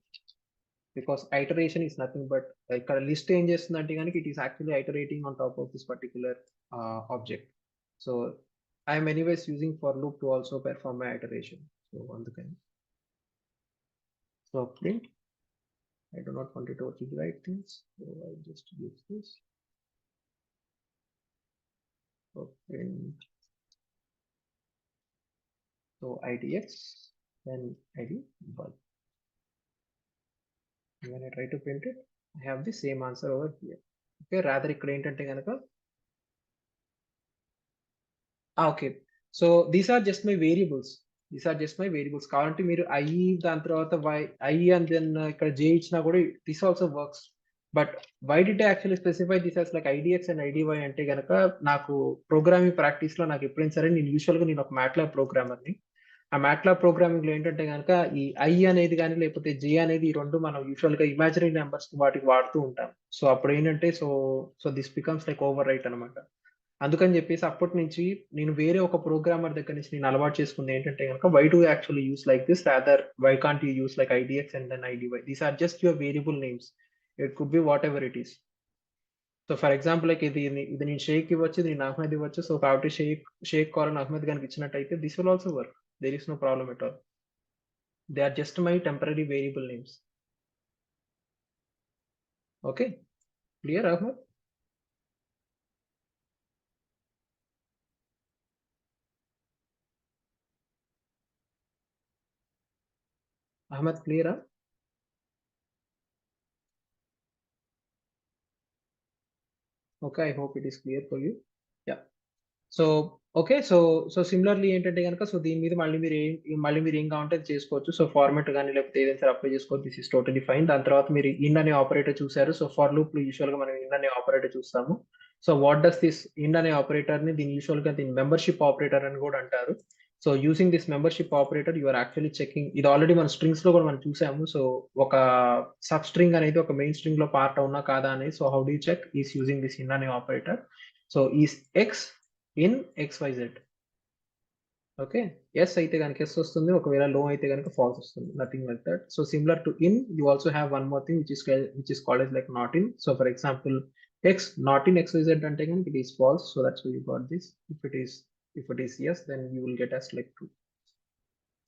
because iteration is nothing but ఇక్కడ list ఏం చేస్తుందంటే కనుక it is actually iterating on top of this particular object. So I'm anyways using for loop to also perform my iteration. So అందుకని so print, I do not want it to rewrite things, so I'll just use this. So print, so idx, then id bulk. When I try to print it, I have the same answer over here. Okay, rather ఇక్కడ ఏంటంటే కనుక okay. So these are just my variables. కావాలంటే మీరు దాని తర్వాత and then ఇక్కడ ఇచ్చినా కూడా this also works. But why did I actually specify this as like IDX and IDY అంటే గనక నాకు ప్రోగ్రామింగ్ ప్రాక్టీస్‌లో నాకు ఎప్పుడైనా సరే నేను ఒక మ్యాట్లాబ్ ప్రోగ్రామర్‌ని. ఆ మ్యాట్లాబ్ ప్రోగ్రామింగ్‌లో ఏంటంటే గనక ఈ అనేది గాని లేకపోతే అనేది ఈ 2 మనం యూజువల్‌గా ఇమాజినరీ నంబర్స్ వాటికి వాడుతూ ఉంటాం. సో అప్పుడేంటంటే so this becomes like over right అన్నమాట. అందుకని చెప్పేసి అప్పటినుంచి నేను వేరే ఒక ప్రోగ్రామర్ దగ్గర నుంచి నేను అలవాటు చేసుకుంది ఏంటంటే గనక why do actually use like this rather why can't you use like IDX and then IDY. These are just your variable names. It could be whatever it is. So for example like ఇది నేను షేక్ ఇవ్వచ్చు, ఇది నేను అహ్మద్ ఇవ్వచ్చు. So కాబట్టి షేక్ కావాలని అహ్మద్ గానికి ఇచ్చినట్టయితే this will also work. There is no problem at all. They are just my temporary variable names. Okay, clear Ahmed? Ahmed క్లియరా? Okay, I hope it is clear for you. Yeah. So okay. So similarly ఏంటంటే గనక so దీని మీద మళ్ళీ మీరు ఏం కావాలంటే అది చేసుకోవచ్చు. సో ఫార్మాట్ గాని లేకపోతే ఏదైనా సరే అప్లై చేసుకోవచ్చు. This is totally fine. దాని తర్వాత మీరు అనే ఆపరేటర్ చూసారు. సో ఫర్ లూప్‌లో యూజువల్‌గా మనం అనే ఆపరేటర్ చూస్తాము. సో వాట్ డస్ దిస్ అనే ఆపరేటర్‌ని దీని మెంబర్‌షిప్ ఆపరేటర్ అని కూడా అంటారు. So using this membership operator you are actually checking. ఇది ఆల్రెడీ మన స్ట్రింగ్స్‌లో కూడా మనం చూసాము. సో ఒక సబ్ స్ట్రింగ్ అనేది ఒక మెయిన్ స్ట్రింగ్‌లో పార్ట్ అవునా కాదా అనేది so how do you check is using this అనే operator. So is X in XYZ. Okay. Yes అయితే గనుక యెస్ వస్తుంది. ఒకవేళ నో అయితే గనుక ఫాల్స్ వస్తుంది. Nothing like that. So similar to you also have one more thing which is called as like not in. So for example not in XYZ అంటే గనుక it is false. So that's why you got this. If it is yes then you will get as like true.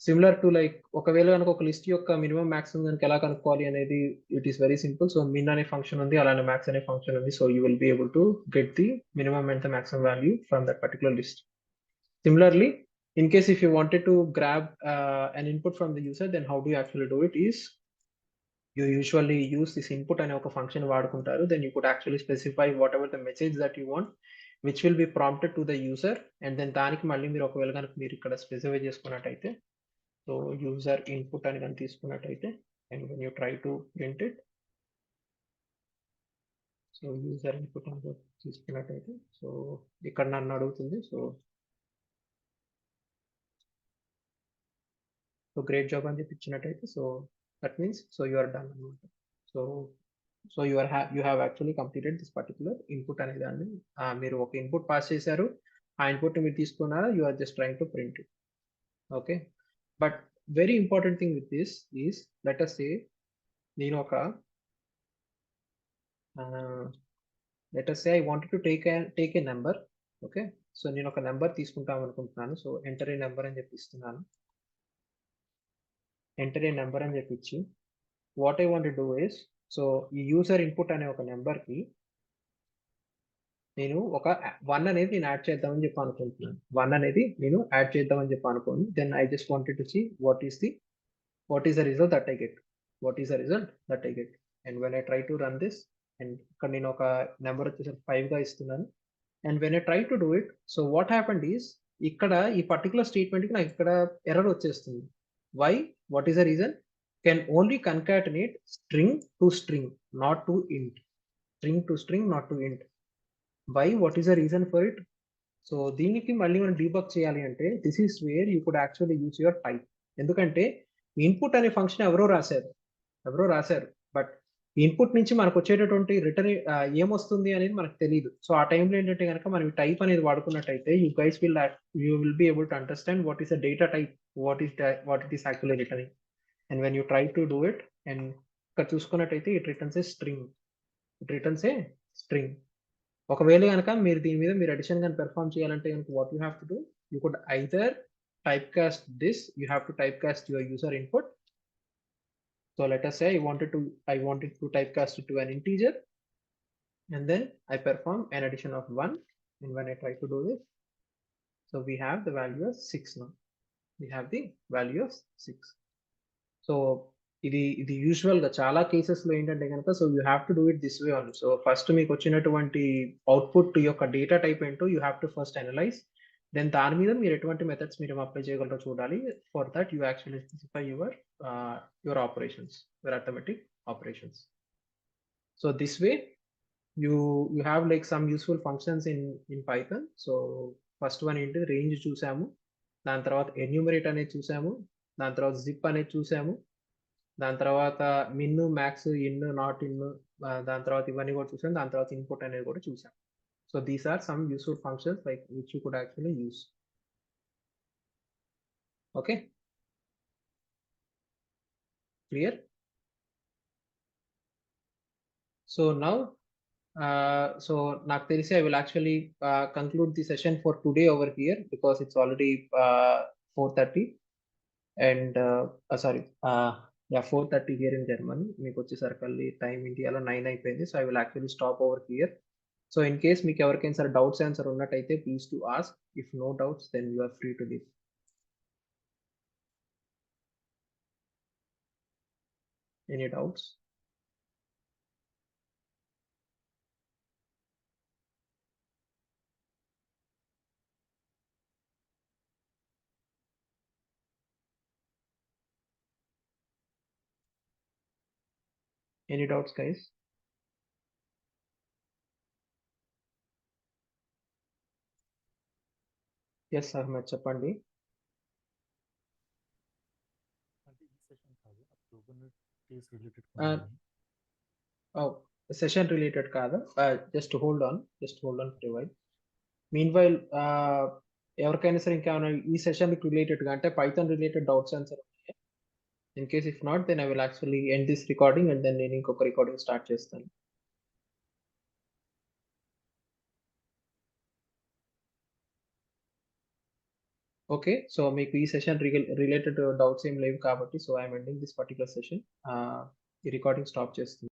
Similar to like ఒకవేళ గనుక ఒక list యొక్క minimum maximum గనుక ఎలా కనుక్కోవాలి అనేది it is very simple. So min అనే function ఉంది, అలానే మాక్స్ అనే ఫంక్షన్ ఉంది. So you will be able to get the minimum and the maximum value from that particular list. Similarly, in case if you wanted to grab an input from the user, then how do you actually do it is you usually use this input అనే ఒక function వాడుకుంటారు. Then you could actually specify whatever the message that you want, which will be prompted to the user, and then దానికి మళ్ళీ మీరు ఒకవేళ కనుక మీరు ఇక్కడ స్పెసిఫై చేసుకున్నట్టయితే సో యూజర్ ఇన్పుట్ అని కనుక తీసుకున్నట్టయితే and when you try to print it, so user input అని తీసుకున్నట్టయితే సో ఇక్కడ నన్ను అడుగుతుంది. సో గ్రేట్ జాబ్ అని చెప్పి ఇచ్చినట్టయితే so that means so you are done అనమాట. So so you have actually completed this particular input అనే దాన్ని మీరు ఒక ఇన్పుట్ పాస్ చేశారు. ఆ ఇన్పుట్ మీరు తీసుకున్నారా, you are just trying to print it. Okay, but very important thing with this is let us say నేను ఒక let us say I wanted to take a number. Okay, so నేను ఒక number తీసుకుంటాం అనుకుంటున్నాను. So enter a number అని చెప్పి ఇస్తున్నాను. Enter a number అని చెప్పి what I want do is so ఈ యూజర్ ఇన్పుట్ అనే ఒక నెంబర్కి నేను ఒక 1 అనేది నేను యాడ్ చేద్దామని చెప్పి అనుకుంటున్నాను. 1 అనేది నేను యాడ్ చేద్దామని చెప్పి అనుకోను. Then I just wanted to see what is the result that I get. And when I try to run this and ఇక్కడ నేను ఒక నెంబర్ వచ్చేసి 5 గా ఇస్తున్నాను. And when I try to do it so what happened is ఇక్కడ ఈ particular స్టేట్మెంట్కి నాకు ఇక్కడ ఎర్రర్ వచ్చేస్తుంది. Why? What is the reason? Can only concatenate string to string, not to int. String to string, not to int. Why? What is the reason for it? So దీనికి మళ్ళీ మనం debug చేయాలి అంటే this is where you could actually use your type. ఎందుకంటే input అనే function ఎవరో రాశారు. But input నుంచి మనకు వచ్చేటటువంటి రిటర్న్ ఏమొస్తుంది అనేది మనకు తెలియదు. సో ఆ టైంలో ఏంటంటే కనుక మనం టైప్ అనేది వాడుకున్నట్టయితే you will be able to understand what is the data type, what it is actually returning. And when you try to do it and ఇక్కడ చూసుకున్నట్టయితే ఇట్ రిటర్న్స్ ఏ స్ట్రింగ్. ఒకవేళ కనుక మీరు దీని మీద మీరు అడిషన్ కానీ పెర్ఫామ్ చేయాలంటే కనుక what you have to do, you could either type cast this, you have to type cost your user input. So let us say I wanted to typecast it to an integer, and then I perform an addition of 1, and when I try to do this, so we have the value of 6 now. We have the value of 6. So ఇది యూజువల్‌గా చాలా కేసెస్‌లో ఏంటంటే గనక so you have to do it this way only. So first మీకొచ్చినటువంటి output యొక్క data type ఏంటో you have to first analyse. Then దాని మీద మీరు ఎటువంటి మెథడ్స్ మీరు అప్లై చేయగలరో చూడాలి. For that you actually specify your operations, your arithmetic operations. So this way you have like some useful functions in Python. So first one ఏంటి range చూసాము. దాని తర్వాత ఎన్యూమరేట్ అనేది చూసాము. దాని తర్వాత జిప్ అనేది చూసాము. దాని తర్వాత మిన్, మ్యాక్స్, ఇన్, నాట్ ఇన్, దాని తర్వాత ఇవన్నీ కూడా చూసాం. దాని తర్వాత ఇన్పుట్ అనేది కూడా చూసాం. So these are some useful functions like which you could actually use. Okay, clear? So now so నాకు తెలిసి I will actually conclude the session for today over here because it's already 4:30 and sorry, 4:30 here in Germany. మీకు వచ్చేసరికి time ఇండియాలో 9 అయిపోయింది. So I will actually stop over here. So in case మీకు ఎవరికైనా సరే doubts answer ఉన్నట్టయితే please to ask. If no doubts then you are free to leave. Any doubts? Any doubts guys? Yes Ahmed, చెప్పండి. అంటే ఈ session కాదు, case related కొన్ని session related కాదా? Just hold on prevail. Meanwhile ఎవరికైనా సరే ఇంకేమైనా ఈ సెషన్ రిలేటెడ్గా అంటే పైథాన్ రిలేటెడ్ డౌట్స్ ఆన్సర్ ఉన్నాయా? In case if not then I will actually end this recording and then నేను ఇంకొక రికార్డింగ్ స్టార్ట్ చేస్తాను. ఓకే, సో మీకు ఈ సెషన్ రిలేటెడ్ డౌట్స్ ఏం లేవు కాబట్టి so I'm ending this particular session. ఈ రికార్డింగ్ స్టాప్ చేస్తుంది.